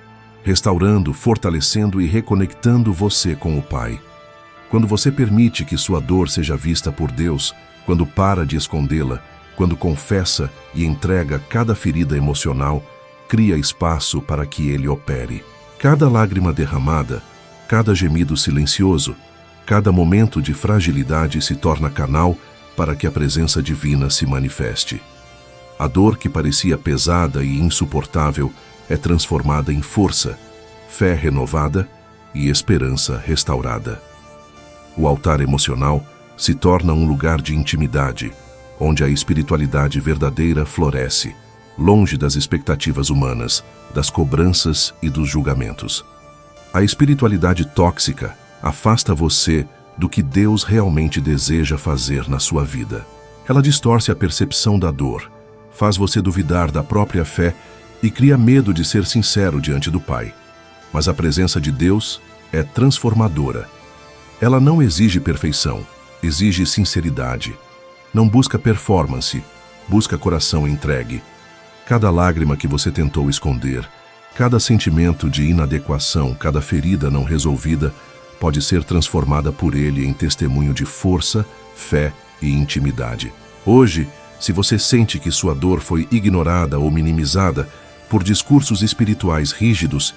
restaurando, fortalecendo e reconectando você com o Pai. Quando você permite que sua dor seja vista por Deus, quando para de escondê-la, quando confessa e entrega cada ferida emocional, cria espaço para que Ele opere. Cada lágrima derramada, cada gemido silencioso, cada momento de fragilidade se torna canal para que a presença divina se manifeste. A dor que parecia pesada e insuportável é transformada em força, fé renovada e esperança restaurada. O altar emocional se torna um lugar de intimidade, onde a espiritualidade verdadeira floresce, longe das expectativas humanas, das cobranças e dos julgamentos. A espiritualidade tóxica afasta você do que Deus realmente deseja fazer na sua vida. Ela distorce a percepção da dor, faz você duvidar da própria fé e cria medo de ser sincero diante do Pai. Mas a presença de Deus é transformadora. Ela não exige perfeição, exige sinceridade. Não busca performance, busca coração entregue. Cada lágrima que você tentou esconder, cada sentimento de inadequação, cada ferida não resolvida, pode ser transformada por Ele em testemunho de força, fé e intimidade. Hoje, se você sente que sua dor foi ignorada ou minimizada por discursos espirituais rígidos,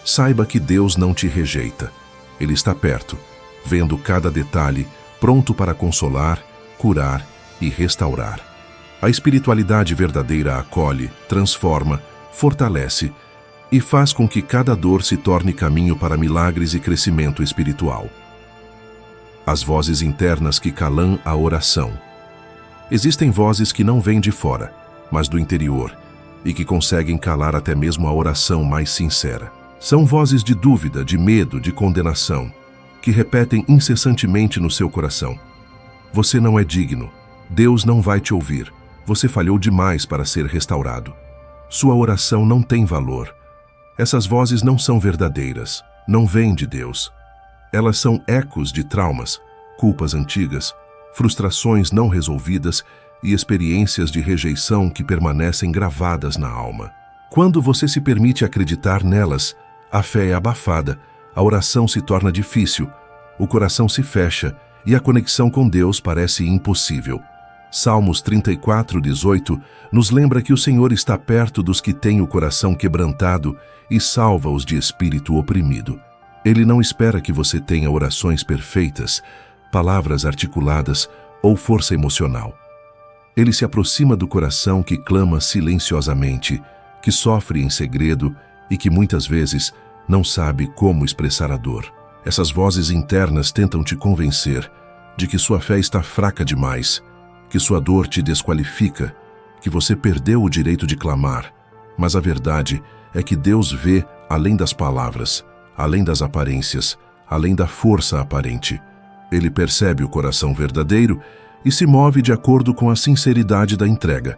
saiba que Deus não te rejeita. Ele está perto, vendo cada detalhe, pronto para consolar, curar e restaurar. A espiritualidade verdadeira acolhe, transforma, fortalece e faz com que cada dor se torne caminho para milagres e crescimento espiritual. As vozes internas que calam a oração. Existem vozes que não vêm de fora, mas do interior, e que conseguem calar até mesmo a oração mais sincera. São vozes de dúvida, de medo, de condenação, que repetem incessantemente no seu coração: você não é digno, Deus não vai te ouvir, você falhou demais para ser restaurado. Sua oração não tem valor. Essas vozes não são verdadeiras, não vêm de Deus. Elas são ecos de traumas, culpas antigas, frustrações não resolvidas e experiências de rejeição que permanecem gravadas na alma. Quando você se permite acreditar nelas, a fé é abafada, a oração se torna difícil, o coração se fecha e a conexão com Deus parece impossível. Salmos 34:18 nos lembra que o Senhor está perto dos que têm o coração quebrantado e salva-os de espírito oprimido. Ele não espera que você tenha orações perfeitas, palavras articuladas ou força emocional. Ele se aproxima do coração que clama silenciosamente, que sofre em segredo e que muitas vezes não sabe como expressar a dor. Essas vozes internas tentam te convencer de que sua fé está fraca demais, que sua dor te desqualifica, que você perdeu o direito de clamar. Mas a verdade é que Deus vê além das palavras, além das aparências, além da força aparente. Ele percebe o coração verdadeiro e se move de acordo com a sinceridade da entrega.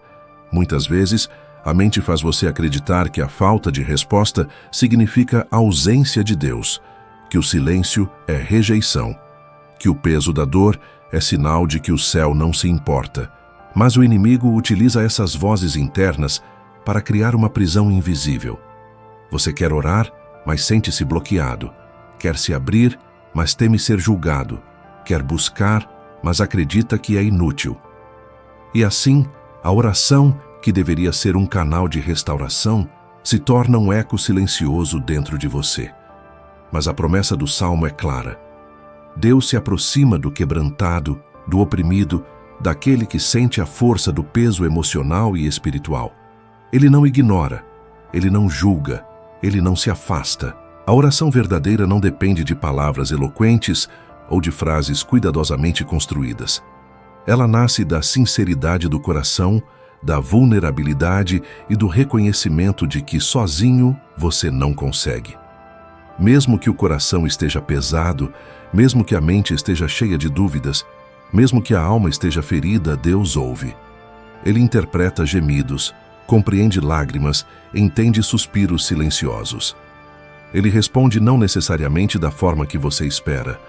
Muitas vezes, a mente faz você acreditar que a falta de resposta significa ausência de Deus, que o silêncio é rejeição, que o peso da dor é sinal de que o céu não se importa. Mas o inimigo utiliza essas vozes internas para criar uma prisão invisível. Você quer orar, mas sente-se bloqueado. Quer se abrir, mas teme ser julgado. Quer buscar, mas acredita que é inútil. E assim, a oração, que deveria ser um canal de restauração, se torna um eco silencioso dentro de você. Mas a promessa do Salmo é clara. Deus se aproxima do quebrantado, do oprimido, daquele que sente a força do peso emocional e espiritual. Ele não ignora, ele não julga, ele não se afasta. A oração verdadeira não depende de palavras eloquentes ou de frases cuidadosamente construídas. Ela nasce da sinceridade do coração, da vulnerabilidade e do reconhecimento de que sozinho você não consegue. Mesmo que o coração esteja pesado, mesmo que a mente esteja cheia de dúvidas, mesmo que a alma esteja ferida, Deus ouve. Ele interpreta gemidos, compreende lágrimas, entende suspiros silenciosos. Ele responde não necessariamente da forma que você espera,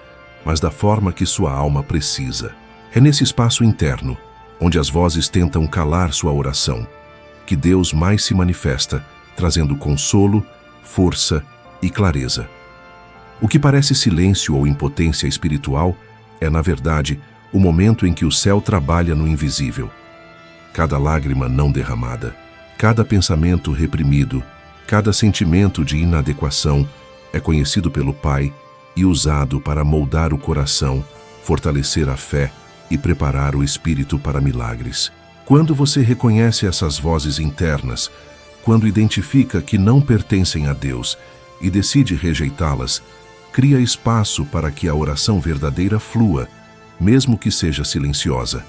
mas da forma que sua alma precisa. É nesse espaço interno, onde as vozes tentam calar sua oração, que Deus mais se manifesta, trazendo consolo, força e clareza. O que parece silêncio ou impotência espiritual é, na verdade, o momento em que o céu trabalha no invisível. Cada lágrima não derramada, cada pensamento reprimido, cada sentimento de inadequação é conhecido pelo Pai e usado para moldar o coração, fortalecer a fé e preparar o espírito para milagres. Quando você reconhece essas vozes internas, quando identifica que não pertencem a Deus e decide rejeitá-las, cria espaço para que a oração verdadeira flua, mesmo que seja silenciosa,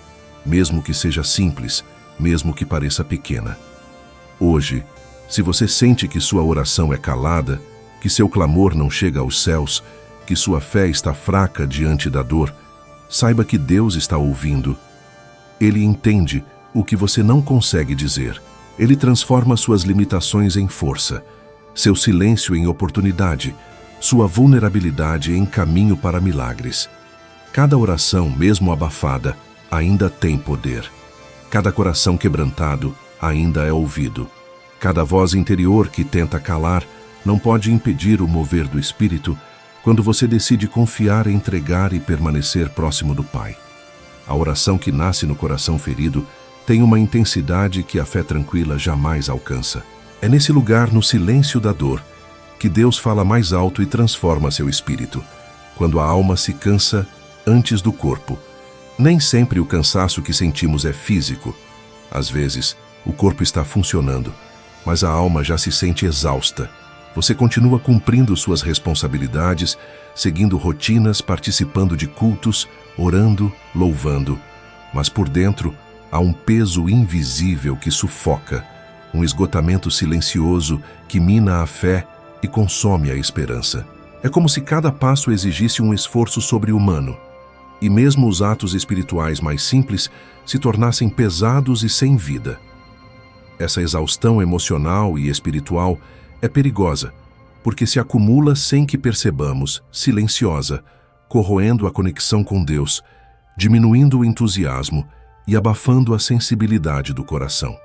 mesmo que seja simples, mesmo que pareça pequena. Hoje, se você sente que sua oração é calada, que seu clamor não chega aos céus, que sua fé está fraca diante da dor, saiba que Deus está ouvindo. Ele entende o que você não consegue dizer. Ele transforma suas limitações em força, seu silêncio em oportunidade, sua vulnerabilidade em caminho para milagres. Cada oração, mesmo abafada, ainda tem poder. Cada coração quebrantado ainda é ouvido. Cada voz interior que tenta calar não pode impedir o mover do Espírito quando você decide confiar, entregar e permanecer próximo do Pai. A oração que nasce no coração ferido tem uma intensidade que a fé tranquila jamais alcança. É nesse lugar, no silêncio da dor, que Deus fala mais alto e transforma seu espírito. Quando a alma se cansa antes do corpo. Nem sempre o cansaço que sentimos é físico. Às vezes, o corpo está funcionando, mas a alma já se sente exausta. Você continua cumprindo suas responsabilidades, seguindo rotinas, participando de cultos, orando, louvando. Mas por dentro, há um peso invisível que sufoca, um esgotamento silencioso que mina a fé e consome a esperança. É como se cada passo exigisse um esforço sobre-humano, e mesmo os atos espirituais mais simples se tornassem pesados e sem vida. Essa exaustão emocional e espiritual é perigosa, porque se acumula sem que percebamos, silenciosa, corroendo a conexão com Deus, diminuindo o entusiasmo e abafando a sensibilidade do coração.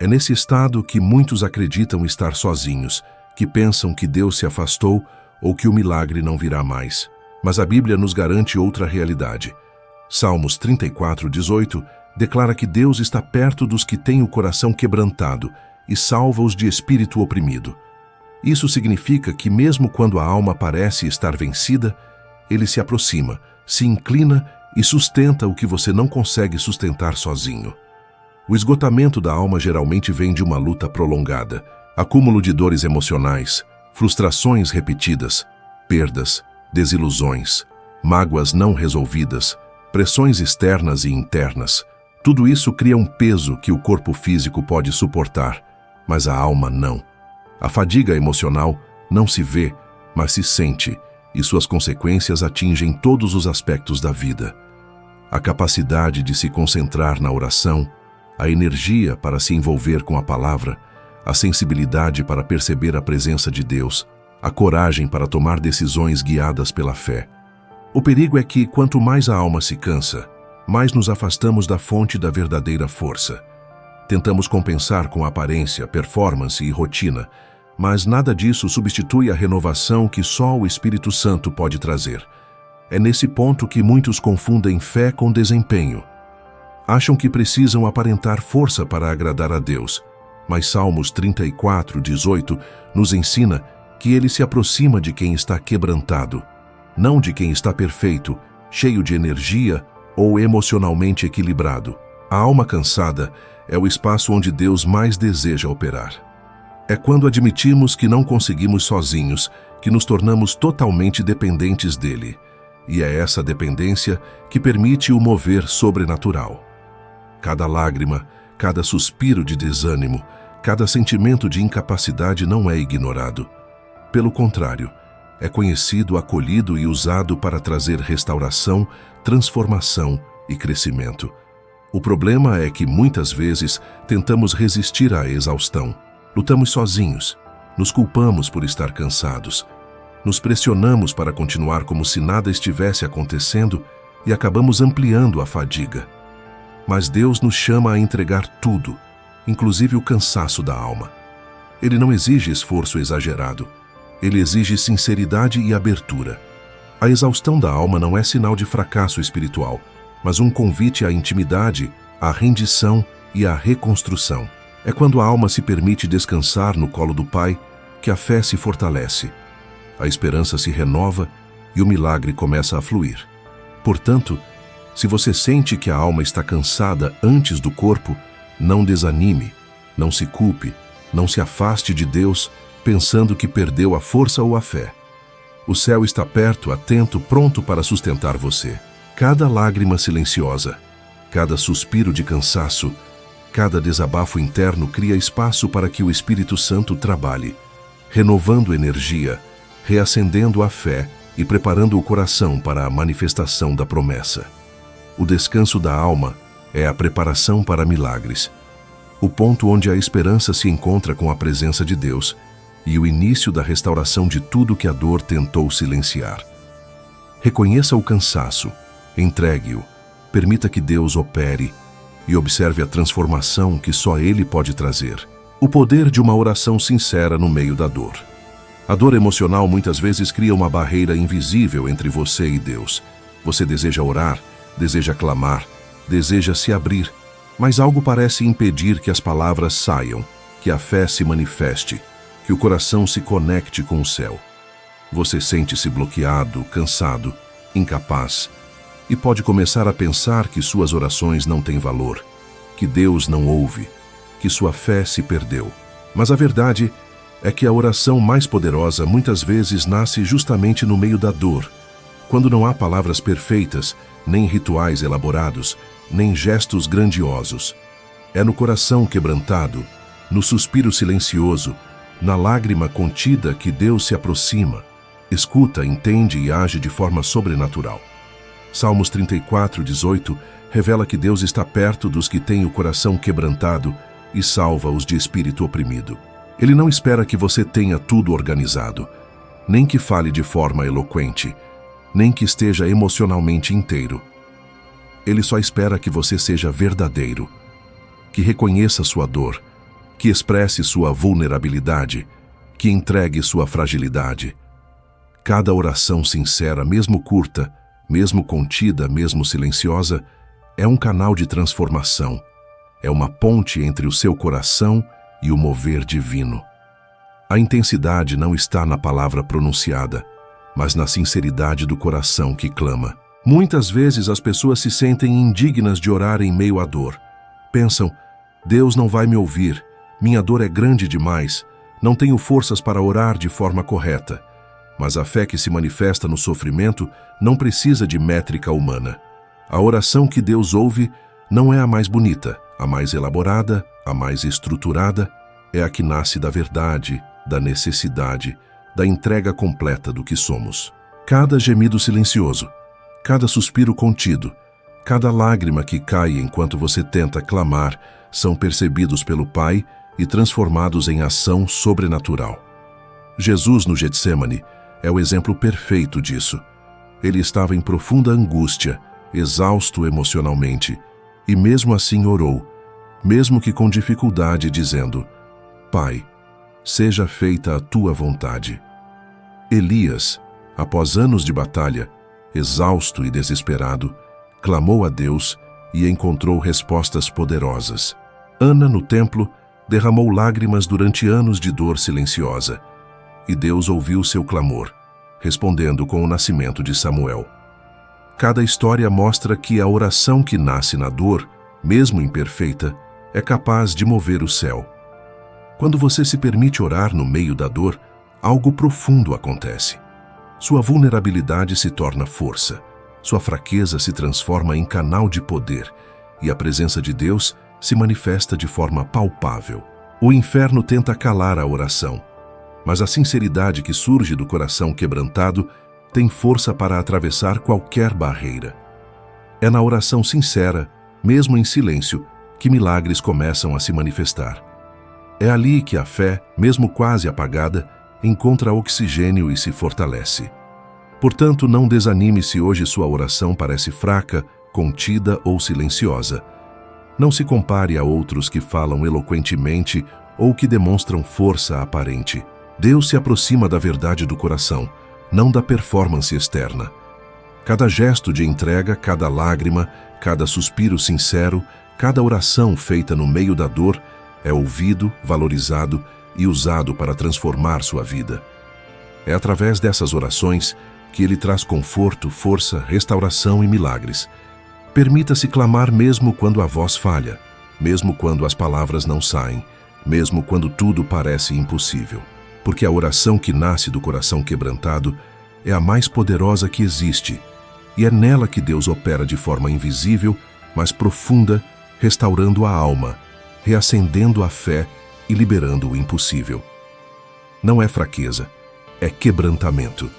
É nesse estado que muitos acreditam estar sozinhos, que pensam que Deus se afastou ou que o milagre não virá mais. Mas a Bíblia nos garante outra realidade. Salmos 34:18 declara que Deus está perto dos que têm o coração quebrantado e salva-os de espírito oprimido. Isso significa que mesmo quando a alma parece estar vencida, Ele se aproxima, se inclina e sustenta o que você não consegue sustentar sozinho. O esgotamento da alma geralmente vem de uma luta prolongada, acúmulo de dores emocionais, frustrações repetidas, perdas, desilusões, mágoas não resolvidas, pressões externas e internas. Tudo isso cria um peso que o corpo físico pode suportar, mas a alma não. A fadiga emocional não se vê, mas se sente, e suas consequências atingem todos os aspectos da vida. A capacidade de se concentrar na oração, a energia para se envolver com a palavra, a sensibilidade para perceber a presença de Deus, a coragem para tomar decisões guiadas pela fé. O perigo é que, quanto mais a alma se cansa, mais nos afastamos da fonte da verdadeira força. Tentamos compensar com aparência, performance e rotina, mas nada disso substitui a renovação que só o Espírito Santo pode trazer. É nesse ponto que muitos confundem fé com desempenho. Acham que precisam aparentar força para agradar a Deus, mas Salmos 34:18 nos ensina que Ele se aproxima de quem está quebrantado, não de quem está perfeito, cheio de energia ou emocionalmente equilibrado. A alma cansada é o espaço onde Deus mais deseja operar. É quando admitimos que não conseguimos sozinhos que nos tornamos totalmente dependentes dele. E é essa dependência que permite o mover sobrenatural. Cada lágrima, cada suspiro de desânimo, cada sentimento de incapacidade não é ignorado. Pelo contrário, é conhecido, acolhido e usado para trazer restauração, transformação e crescimento. O problema é que muitas vezes tentamos resistir à exaustão. Lutamos sozinhos, nos culpamos por estar cansados, nos pressionamos para continuar como se nada estivesse acontecendo e acabamos ampliando a fadiga. Mas Deus nos chama a entregar tudo, inclusive o cansaço da alma. Ele não exige esforço exagerado, ele exige sinceridade e abertura. A exaustão da alma não é sinal de fracasso espiritual, mas um convite à intimidade, à rendição e à reconstrução. É quando a alma se permite descansar no colo do Pai que a fé se fortalece, a esperança se renova e o milagre começa a fluir. Portanto, se você sente que a alma está cansada antes do corpo, não desanime, não se culpe, não se afaste de Deus pensando que perdeu a força ou a fé. O céu está perto, atento, pronto para sustentar você. Cada lágrima silenciosa, cada suspiro de cansaço, cada desabafo interno cria espaço para que o Espírito Santo trabalhe, renovando energia, reacendendo a fé e preparando o coração para a manifestação da promessa. O descanso da alma é a preparação para milagres, o ponto onde a esperança se encontra com a presença de Deus e o início da restauração de tudo que a dor tentou silenciar. Reconheça o cansaço, entregue-o, permita que Deus opere e observe a transformação que só Ele pode trazer. O poder de uma oração sincera no meio da dor. A dor emocional muitas vezes cria uma barreira invisível entre você e Deus. Você deseja orar, deseja clamar, deseja se abrir, mas algo parece impedir que as palavras saiam, que a fé se manifeste, que o coração se conecte com o céu. Você sente-se bloqueado, cansado, incapaz, e pode começar a pensar que suas orações não têm valor, que Deus não ouve, que sua fé se perdeu. Mas a verdade é que a oração mais poderosa muitas vezes nasce justamente no meio da dor, quando não há palavras perfeitas, nem rituais elaborados, nem gestos grandiosos. É no coração quebrantado, no suspiro silencioso, na lágrima contida que Deus se aproxima, escuta, entende e age de forma sobrenatural. Salmos 34:18 revela que Deus está perto dos que têm o coração quebrantado e salva os de espírito oprimido. Ele não espera que você tenha tudo organizado, nem que fale de forma eloquente, nem que esteja emocionalmente inteiro. Ele só espera que você seja verdadeiro, que reconheça sua dor, que expresse sua vulnerabilidade, que entregue sua fragilidade. Cada oração sincera, mesmo curta, mesmo contida, mesmo silenciosa, é um canal de transformação. É uma ponte entre o seu coração e o mover divino. A intensidade não está na palavra pronunciada, mas na sinceridade do coração que clama. Muitas vezes as pessoas se sentem indignas de orar em meio à dor. Pensam, Deus não vai me ouvir, minha dor é grande demais, não tenho forças para orar de forma correta. Mas a fé que se manifesta no sofrimento não precisa de métrica humana. A oração que Deus ouve não é a mais bonita, a mais elaborada, a mais estruturada, é a que nasce da verdade, da necessidade, da entrega completa do que somos. Cada gemido silencioso, cada suspiro contido, cada lágrima que cai enquanto você tenta clamar, são percebidos pelo Pai e transformados em ação sobrenatural. Jesus no Getsêmani é o exemplo perfeito disso. Ele estava em profunda angústia, exausto emocionalmente, e mesmo assim orou, mesmo que com dificuldade, dizendo, Pai, seja feita a tua vontade. Elias, após anos de batalha, exausto e desesperado, clamou a Deus e encontrou respostas poderosas. Ana, no templo, derramou lágrimas durante anos de dor silenciosa, e Deus ouviu seu clamor, respondendo com o nascimento de Samuel. Cada história mostra que a oração que nasce na dor, mesmo imperfeita, é capaz de mover o céu. Quando você se permite orar no meio da dor, algo profundo acontece. Sua vulnerabilidade se torna força, sua fraqueza se transforma em canal de poder, e a presença de Deus se manifesta de forma palpável. O inferno tenta calar a oração, mas a sinceridade que surge do coração quebrantado tem força para atravessar qualquer barreira. É na oração sincera, mesmo em silêncio, que milagres começam a se manifestar. É ali que a fé, mesmo quase apagada, encontra oxigênio e se fortalece. Portanto, não desanime se hoje sua oração parece fraca, contida ou silenciosa. Não se compare a outros que falam eloquentemente ou que demonstram força aparente. Deus se aproxima da verdade do coração, não da performance externa. Cada gesto de entrega, cada lágrima, cada suspiro sincero, cada oração feita no meio da dor é ouvido, valorizado e usado para transformar sua vida. É através dessas orações que Ele traz conforto, força, restauração e milagres. Permita-se clamar mesmo quando a voz falha, mesmo quando as palavras não saem, mesmo quando tudo parece impossível. porque a oração que nasce do coração quebrantado é a mais poderosa que existe, e é nela que Deus opera de forma invisível, mas profunda, restaurando a alma, reacendendo a fé e liberando o impossível. Não é fraqueza, é quebrantamento.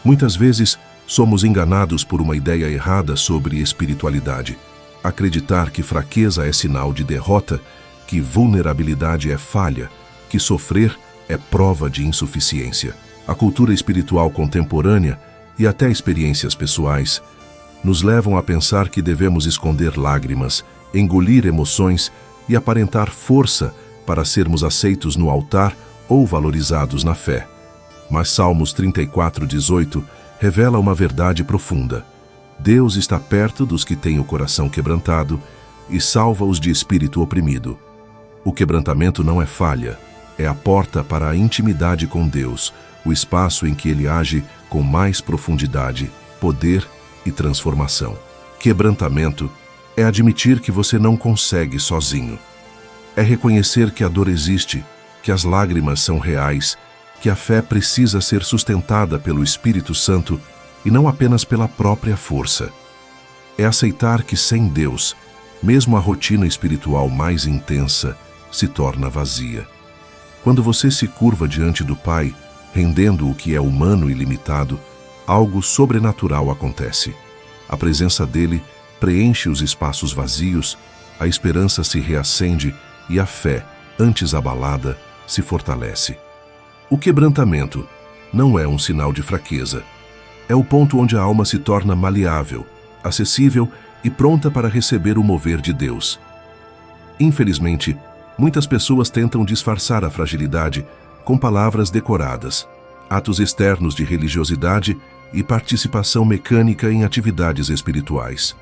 Muitas vezes, somos enganados por uma ideia errada sobre espiritualidade. Acreditar que fraqueza é sinal de derrota, que vulnerabilidade é falha, que sofrer é prova de insuficiência. A cultura espiritual contemporânea e até experiências pessoais nos levam a pensar que devemos esconder lágrimas, engolir emoções e aparentar força para sermos aceitos no altar ou valorizados na fé. Mas Salmos 34:18 revela uma verdade profunda. Deus está perto dos que têm o coração quebrantado e salva-os de espírito oprimido. O quebrantamento não é falha, é a porta para a intimidade com Deus, o espaço em que Ele age com mais profundidade, poder e transformação. Quebrantamento é admitir que você não consegue sozinho. É reconhecer que a dor existe, que as lágrimas são reais, que a fé precisa ser sustentada pelo Espírito Santo e não apenas pela própria força. É aceitar que sem Deus, mesmo a rotina espiritual mais intensa se torna vazia. Quando você se curva diante do Pai, rendendo o que é humano e limitado, algo sobrenatural acontece. A presença dele preenche os espaços vazios, a esperança se reacende e a fé, antes abalada, se fortalece. O quebrantamento não é um sinal de fraqueza. É o ponto onde a alma se torna maleável, acessível e pronta para receber o mover de Deus. Infelizmente, muitas pessoas tentam disfarçar a fragilidade com palavras decoradas, atos externos de religiosidade e participação mecânica em atividades espirituais.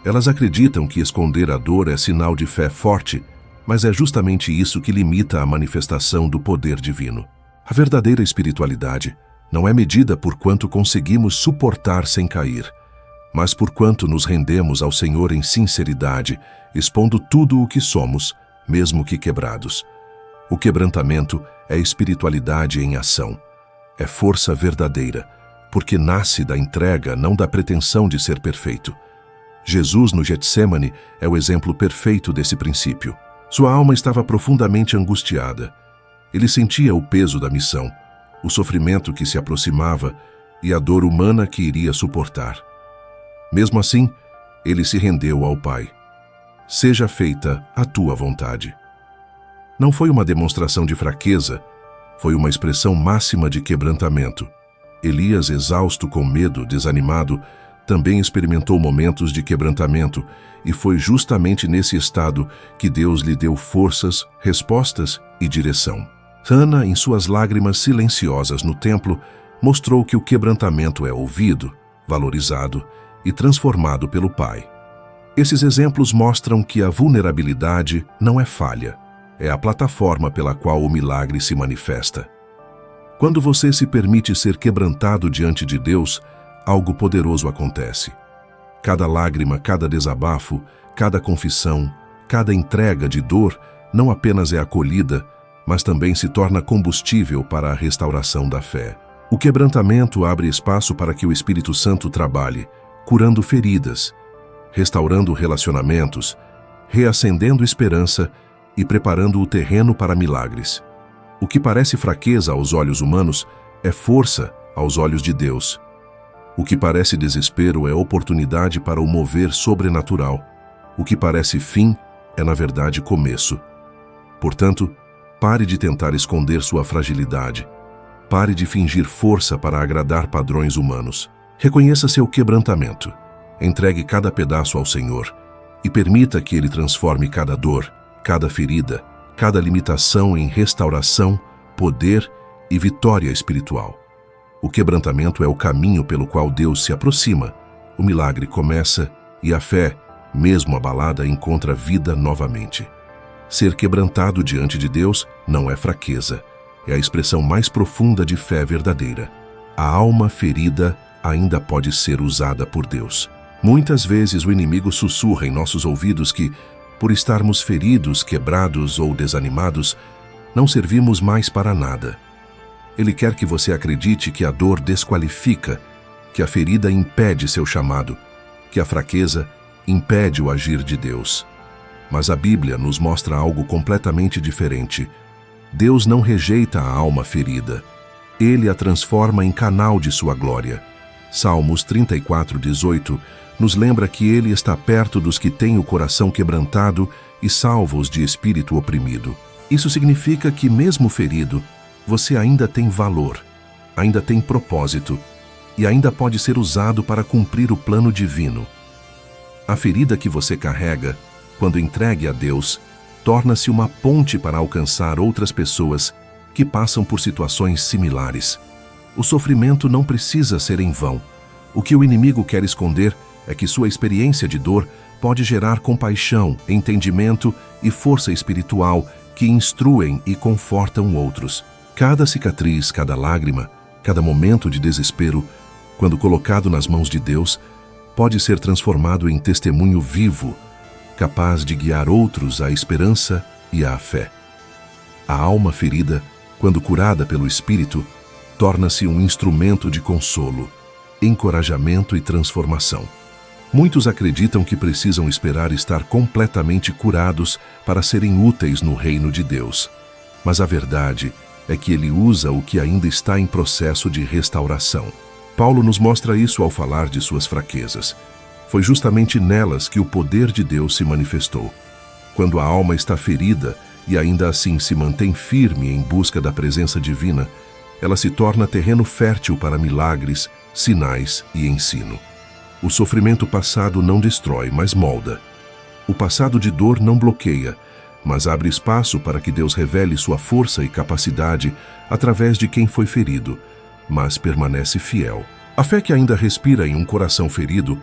Elas acreditam que esconder a dor é sinal de fé forte, mas é justamente isso que limita a manifestação do poder divino. A verdadeira espiritualidade não é medida por quanto conseguimos suportar sem cair, mas por quanto nos rendemos ao Senhor em sinceridade, expondo tudo o que somos, mesmo que quebrados. O quebrantamento é espiritualidade em ação. É força verdadeira, porque nasce da entrega, não da pretensão de ser perfeito. Jesus no Getsêmani é o exemplo perfeito desse princípio. Sua alma estava profundamente angustiada. Ele sentia o peso da missão, o sofrimento que se aproximava e a dor humana que iria suportar. Mesmo assim, ele se rendeu ao Pai. Seja feita a tua vontade. Não foi uma demonstração de fraqueza, foi uma expressão máxima de quebrantamento. Elias, exausto, com medo, desanimado, também experimentou momentos de quebrantamento, e foi justamente nesse estado que Deus lhe deu forças, respostas e direção. Hana, em suas lágrimas silenciosas no templo, mostrou que o quebrantamento é ouvido, valorizado e transformado pelo Pai. Esses exemplos mostram que a vulnerabilidade não é falha, é a plataforma pela qual o milagre se manifesta. Quando você se permite ser quebrantado diante de Deus, algo poderoso acontece. Cada lágrima, cada desabafo, cada confissão, cada entrega de dor não apenas é acolhida, mas também se torna combustível para a restauração da fé. O quebrantamento abre espaço para que o Espírito Santo trabalhe, curando feridas, restaurando relacionamentos, reacendendo esperança e preparando o terreno para milagres. O que parece fraqueza aos olhos humanos é força aos olhos de Deus. O que parece desespero é oportunidade para o mover sobrenatural. O que parece fim é, na verdade, começo. Portanto, pare de tentar esconder sua fragilidade. Pare de fingir força para agradar padrões humanos. Reconheça seu quebrantamento. Entregue cada pedaço ao Senhor e permita que Ele transforme cada dor, cada ferida, cada limitação em restauração, poder e vitória espiritual. O quebrantamento é o caminho pelo qual Deus se aproxima, o milagre começa e a fé, mesmo abalada, encontra vida novamente. Ser quebrantado diante de Deus não é fraqueza, é a expressão mais profunda de fé verdadeira. A alma ferida ainda pode ser usada por Deus. Muitas vezes o inimigo sussurra em nossos ouvidos que, por estarmos feridos, quebrados ou desanimados, não servimos mais para nada. Ele quer que você acredite que a dor desqualifica, que a ferida impede seu chamado, que a fraqueza impede o agir de Deus. Mas a Bíblia nos mostra algo completamente diferente. Deus não rejeita a alma ferida. Ele a transforma em canal de sua glória. Salmos 34:18 nos lembra que Ele está perto dos que têm o coração quebrantado e salva-os de espírito oprimido. Isso significa que, mesmo ferido, você ainda tem valor, ainda tem propósito e ainda pode ser usado para cumprir o plano divino. A ferida que você carrega, quando entregue a Deus, torna-se uma ponte para alcançar outras pessoas que passam por situações similares. O sofrimento não precisa ser em vão. O que o inimigo quer esconder é que sua experiência de dor pode gerar compaixão, entendimento e força espiritual que instruem e confortam outros. Cada cicatriz, cada lágrima, cada momento de desespero, quando colocado nas mãos de Deus, pode ser transformado em testemunho vivo, capaz de guiar outros à esperança e à fé. A alma ferida, quando curada pelo Espírito, torna-se um instrumento de consolo, encorajamento e transformação. Muitos acreditam que precisam esperar estar completamente curados para serem úteis no reino de Deus. Mas a verdade é que Ele usa o que ainda está em processo de restauração. Paulo nos mostra isso ao falar de suas fraquezas. Foi justamente nelas que o poder de Deus se manifestou. Quando a alma está ferida e ainda assim se mantém firme em busca da presença divina, ela se torna terreno fértil para milagres, sinais e ensino. O sofrimento passado não destrói, mas molda. O passado de dor não bloqueia, mas abre espaço para que Deus revele sua força e capacidade através de quem foi ferido, mas permanece fiel. A fé que ainda respira em um coração ferido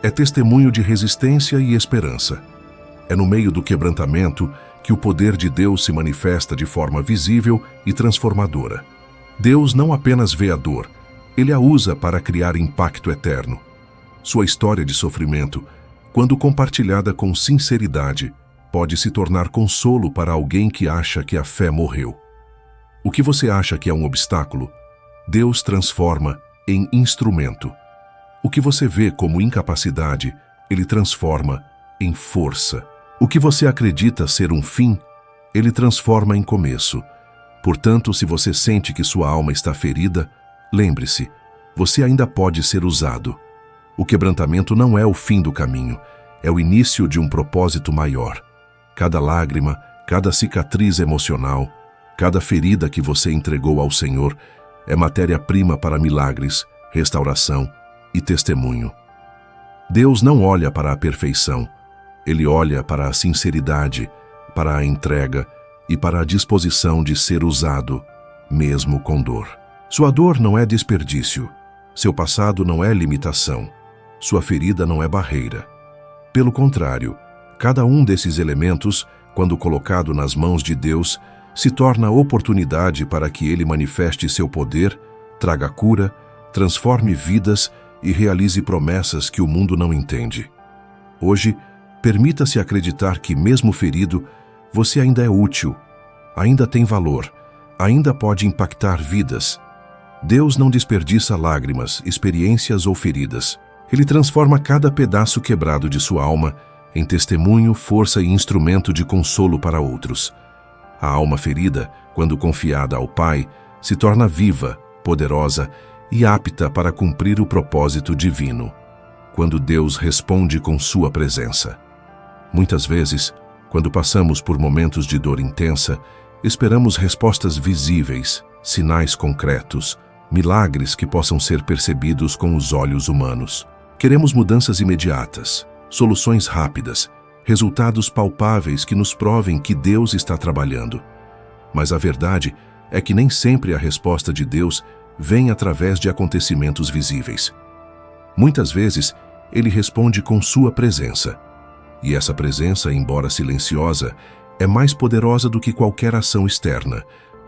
é testemunho de resistência e esperança. É no meio do quebrantamento que o poder de Deus se manifesta de forma visível e transformadora. Deus não apenas vê a dor, Ele a usa para criar impacto eterno. Sua história de sofrimento, quando compartilhada com sinceridade, pode se tornar consolo para alguém que acha que a fé morreu. O que você acha que é um obstáculo, Deus transforma em instrumento. O que você vê como incapacidade, Ele transforma em força. O que você acredita ser um fim, Ele transforma em começo. Portanto, se você sente que sua alma está ferida, lembre-se, você ainda pode ser usado. O quebrantamento não é o fim do caminho, é o início de um propósito maior. Cada lágrima, cada cicatriz emocional, cada ferida que você entregou ao Senhor é matéria-prima para milagres, restauração e testemunho. Deus não olha para a perfeição, Ele olha para a sinceridade, para a entrega e para a disposição de ser usado, mesmo com dor. Sua dor não é desperdício, seu passado não é limitação, sua ferida não é barreira. Pelo contrário, cada um desses elementos, quando colocado nas mãos de Deus, se torna oportunidade para que Ele manifeste seu poder, traga cura, transforme vidas e realize promessas que o mundo não entende. Hoje, permita-se acreditar que, mesmo ferido, você ainda é útil, ainda tem valor, ainda pode impactar vidas. Deus não desperdiça lágrimas, experiências ou feridas. Ele transforma cada pedaço quebrado de sua alma em testemunho, força e instrumento de consolo para outros. A alma ferida, quando confiada ao Pai, se torna viva, poderosa e apta para cumprir o propósito divino, quando Deus responde com sua presença. Muitas vezes, quando passamos por momentos de dor intensa, esperamos respostas visíveis, sinais concretos, milagres que possam ser percebidos com os olhos humanos. Queremos mudanças imediatas, soluções rápidas, resultados palpáveis que nos provem que Deus está trabalhando. Mas a verdade é que nem sempre a resposta de Deus vem através de acontecimentos visíveis. Muitas vezes, Ele responde com sua presença. E essa presença, embora silenciosa, é mais poderosa do que qualquer ação externa,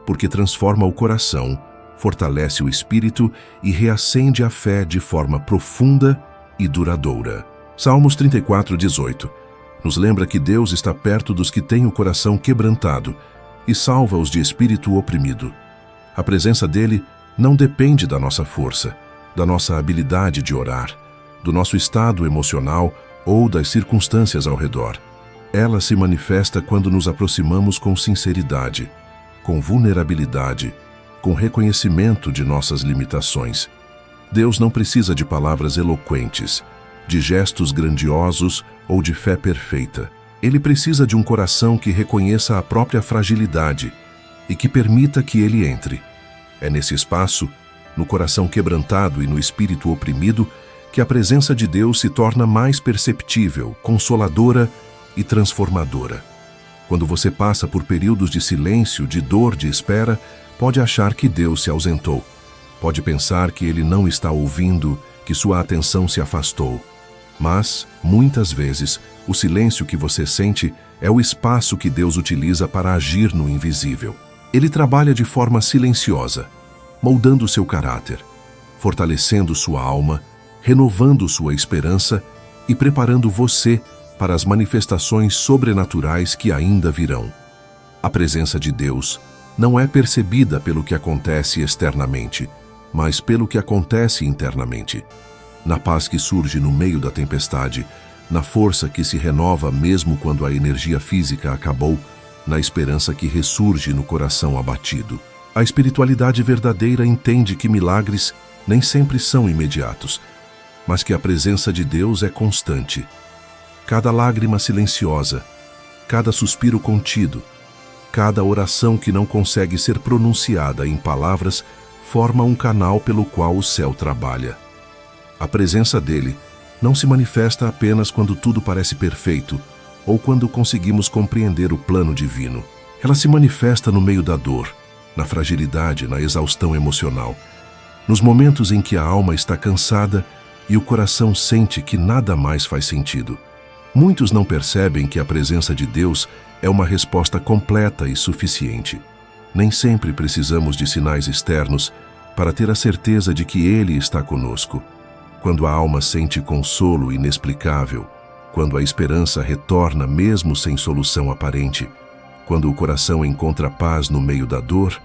porque transforma o coração, fortalece o espírito e reacende a fé de forma profunda e duradoura. Salmos 34:18 nos lembra que Deus está perto dos que têm o coração quebrantado e salva-os de espírito oprimido. A presença dele não depende da nossa força, da nossa habilidade de orar, do nosso estado emocional ou das circunstâncias ao redor. Ela se manifesta quando nos aproximamos com sinceridade, com vulnerabilidade, com reconhecimento de nossas limitações. Deus não precisa de palavras eloquentes, de gestos grandiosos ou de fé perfeita. Ele precisa de um coração que reconheça a própria fragilidade e que permita que ele entre. É nesse espaço, no coração quebrantado e no espírito oprimido, que a presença de Deus se torna mais perceptível, consoladora e transformadora. Quando você passa por períodos de silêncio, de dor, de espera, pode achar que Deus se ausentou. Pode pensar que Ele não está ouvindo, que sua atenção se afastou. Mas, muitas vezes, o silêncio que você sente é o espaço que Deus utiliza para agir no invisível. Ele trabalha de forma silenciosa, moldando seu caráter, fortalecendo sua alma, renovando sua esperança e preparando você para as manifestações sobrenaturais que ainda virão. A presença de Deus não é percebida pelo que acontece externamente, mas pelo que acontece internamente. Na paz que surge no meio da tempestade, na força que se renova mesmo quando a energia física acabou, na esperança que ressurge no coração abatido. A espiritualidade verdadeira entende que milagres nem sempre são imediatos, mas que a presença de Deus é constante. Cada lágrima silenciosa, cada suspiro contido, cada oração que não consegue ser pronunciada em palavras forma um canal pelo qual o céu trabalha. A presença dele não se manifesta apenas quando tudo parece perfeito ou quando conseguimos compreender o plano divino. Ela se manifesta no meio da dor, na fragilidade, na exaustão emocional, nos momentos em que a alma está cansada e o coração sente que nada mais faz sentido. Muitos não percebem que a presença de Deus é uma resposta completa e suficiente. Nem sempre precisamos de sinais externos para ter a certeza de que Ele está conosco. Quando a alma sente consolo inexplicável, quando a esperança retorna mesmo sem solução aparente, quando o coração encontra paz no meio da dor,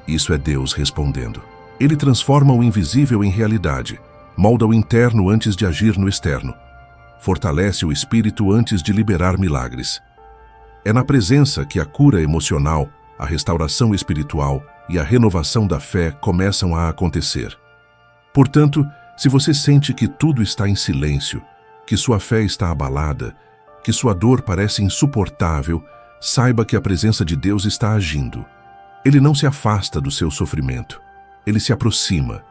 isso é Deus respondendo. Ele transforma o invisível em realidade, molda o interno antes de agir no externo, fortalece o espírito antes de liberar milagres. É na presença que a cura emocional, a restauração espiritual e a renovação da fé começam a acontecer. Portanto, se você sente que tudo está em silêncio, que sua fé está abalada, que sua dor parece insuportável, saiba que a presença de Deus está agindo. Ele não se afasta do seu sofrimento. Ele se aproxima.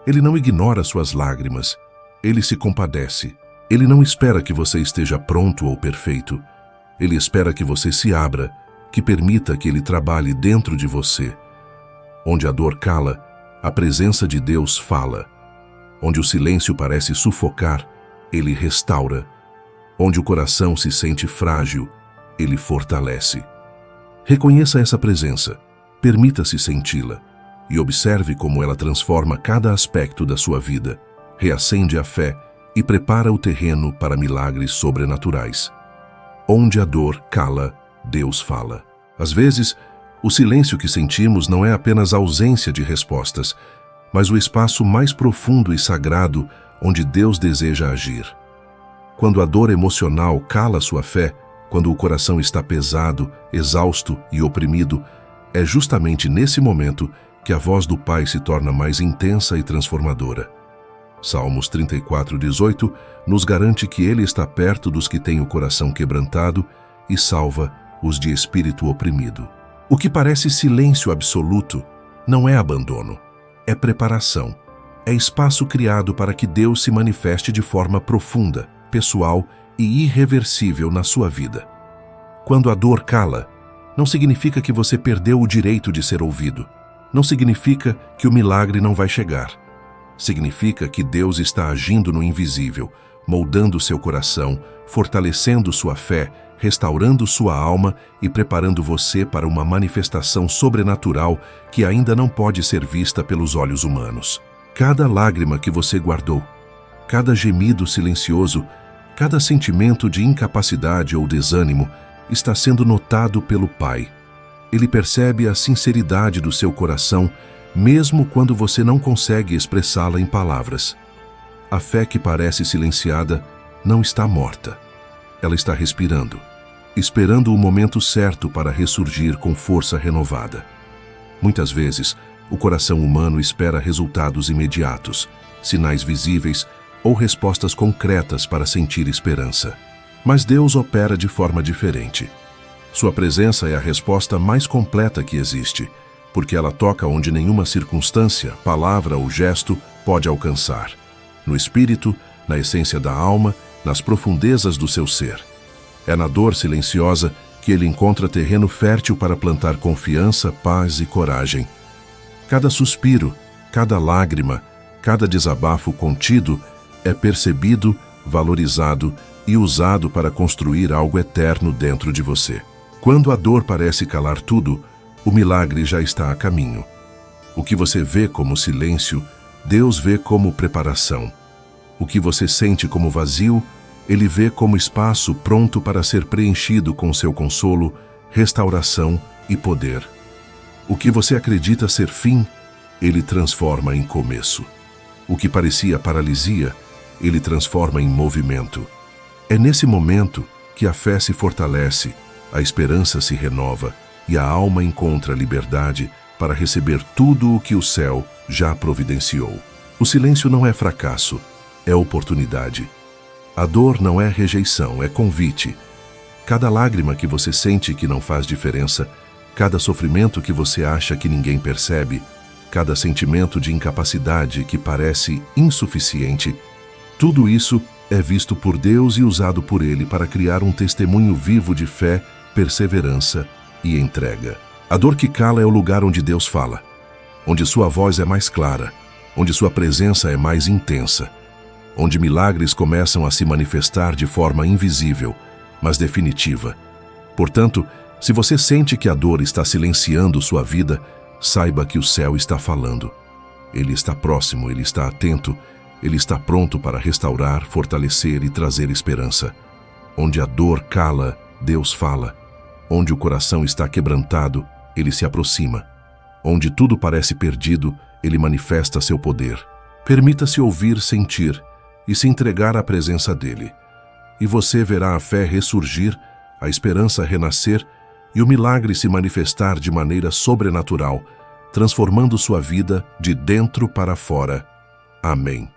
Ele não ignora suas lágrimas. Ele se compadece. Ele não espera que você esteja pronto ou perfeito. Ele espera que você se abra, que permita que Ele trabalhe dentro de você. Onde a dor cala, a presença de Deus fala. Onde o silêncio parece sufocar, Ele restaura. Onde o coração se sente frágil, Ele fortalece. Reconheça essa presença, permita-se senti-la e observe como ela transforma cada aspecto da sua vida, reacende a fé e prepara o terreno para milagres sobrenaturais. Onde a dor cala, Deus fala. Às vezes, o silêncio que sentimos não é apenas ausência de respostas, mas o espaço mais profundo e sagrado onde Deus deseja agir. Quando a dor emocional cala sua fé, quando o coração está pesado, exausto e oprimido, é justamente nesse momento que a voz do Pai se torna mais intensa e transformadora. Salmos 34:18 nos garante que Ele está perto dos que têm o coração quebrantado e salva os de espírito oprimido. O que parece silêncio absoluto não é abandono, é preparação. É espaço criado para que Deus se manifeste de forma profunda, pessoal e irreversível na sua vida. Quando a dor cala, não significa que você perdeu o direito de ser ouvido. Não significa que o milagre não vai chegar. Significa que Deus está agindo no invisível, moldando seu coração, fortalecendo sua fé, restaurando sua alma e preparando você para uma manifestação sobrenatural que ainda não pode ser vista pelos olhos humanos. Cada lágrima que você guardou, cada gemido silencioso, cada sentimento de incapacidade ou desânimo está sendo notado pelo Pai. Ele percebe a sinceridade do seu coração, mesmo quando você não consegue expressá-la em palavras. A fé que parece silenciada não está morta. Ela está respirando, esperando o momento certo para ressurgir com força renovada. Muitas vezes, o coração humano espera resultados imediatos, sinais visíveis ou respostas concretas para sentir esperança. Mas Deus opera de forma diferente. Sua presença é a resposta mais completa que existe, porque ela toca onde nenhuma circunstância, palavra ou gesto pode alcançar. No espírito, na essência da alma, nas profundezas do seu ser. É na dor silenciosa que ele encontra terreno fértil para plantar confiança, paz e coragem. Cada suspiro, cada lágrima, cada desabafo contido é percebido, valorizado e usado para construir algo eterno dentro de você. Quando a dor parece calar tudo, o milagre já está a caminho. O que você vê como silêncio, Deus vê como preparação. O que você sente como vazio, Ele vê como espaço pronto para ser preenchido com seu consolo, restauração e poder. O que você acredita ser fim, Ele transforma em começo. O que parecia paralisia, Ele transforma em movimento. É nesse momento que a fé se fortalece, a esperança se renova e a alma encontra liberdade para receber tudo o que o céu já providenciou. O silêncio não é fracasso, é oportunidade. A dor não é rejeição, é convite. Cada lágrima que você sente que não faz diferença, cada sofrimento que você acha que ninguém percebe, cada sentimento de incapacidade que parece insuficiente, tudo isso é visto por Deus e usado por Ele para criar um testemunho vivo de fé, perseverança e entrega. A dor que cala é o lugar onde Deus fala, onde sua voz é mais clara, onde sua presença é mais intensa, onde milagres começam a se manifestar de forma invisível, mas definitiva. Portanto, se você sente que a dor está silenciando sua vida, saiba que o céu está falando. Ele está próximo, ele está atento, ele está pronto para restaurar, fortalecer e trazer esperança. Onde a dor cala, Deus fala. Onde o coração está quebrantado, Ele se aproxima. Onde tudo parece perdido, Ele manifesta seu poder. Permita-se ouvir, sentir e se entregar à presença dEle. E você verá a fé ressurgir, a esperança renascer e o milagre se manifestar de maneira sobrenatural, transformando sua vida de dentro para fora. Amém.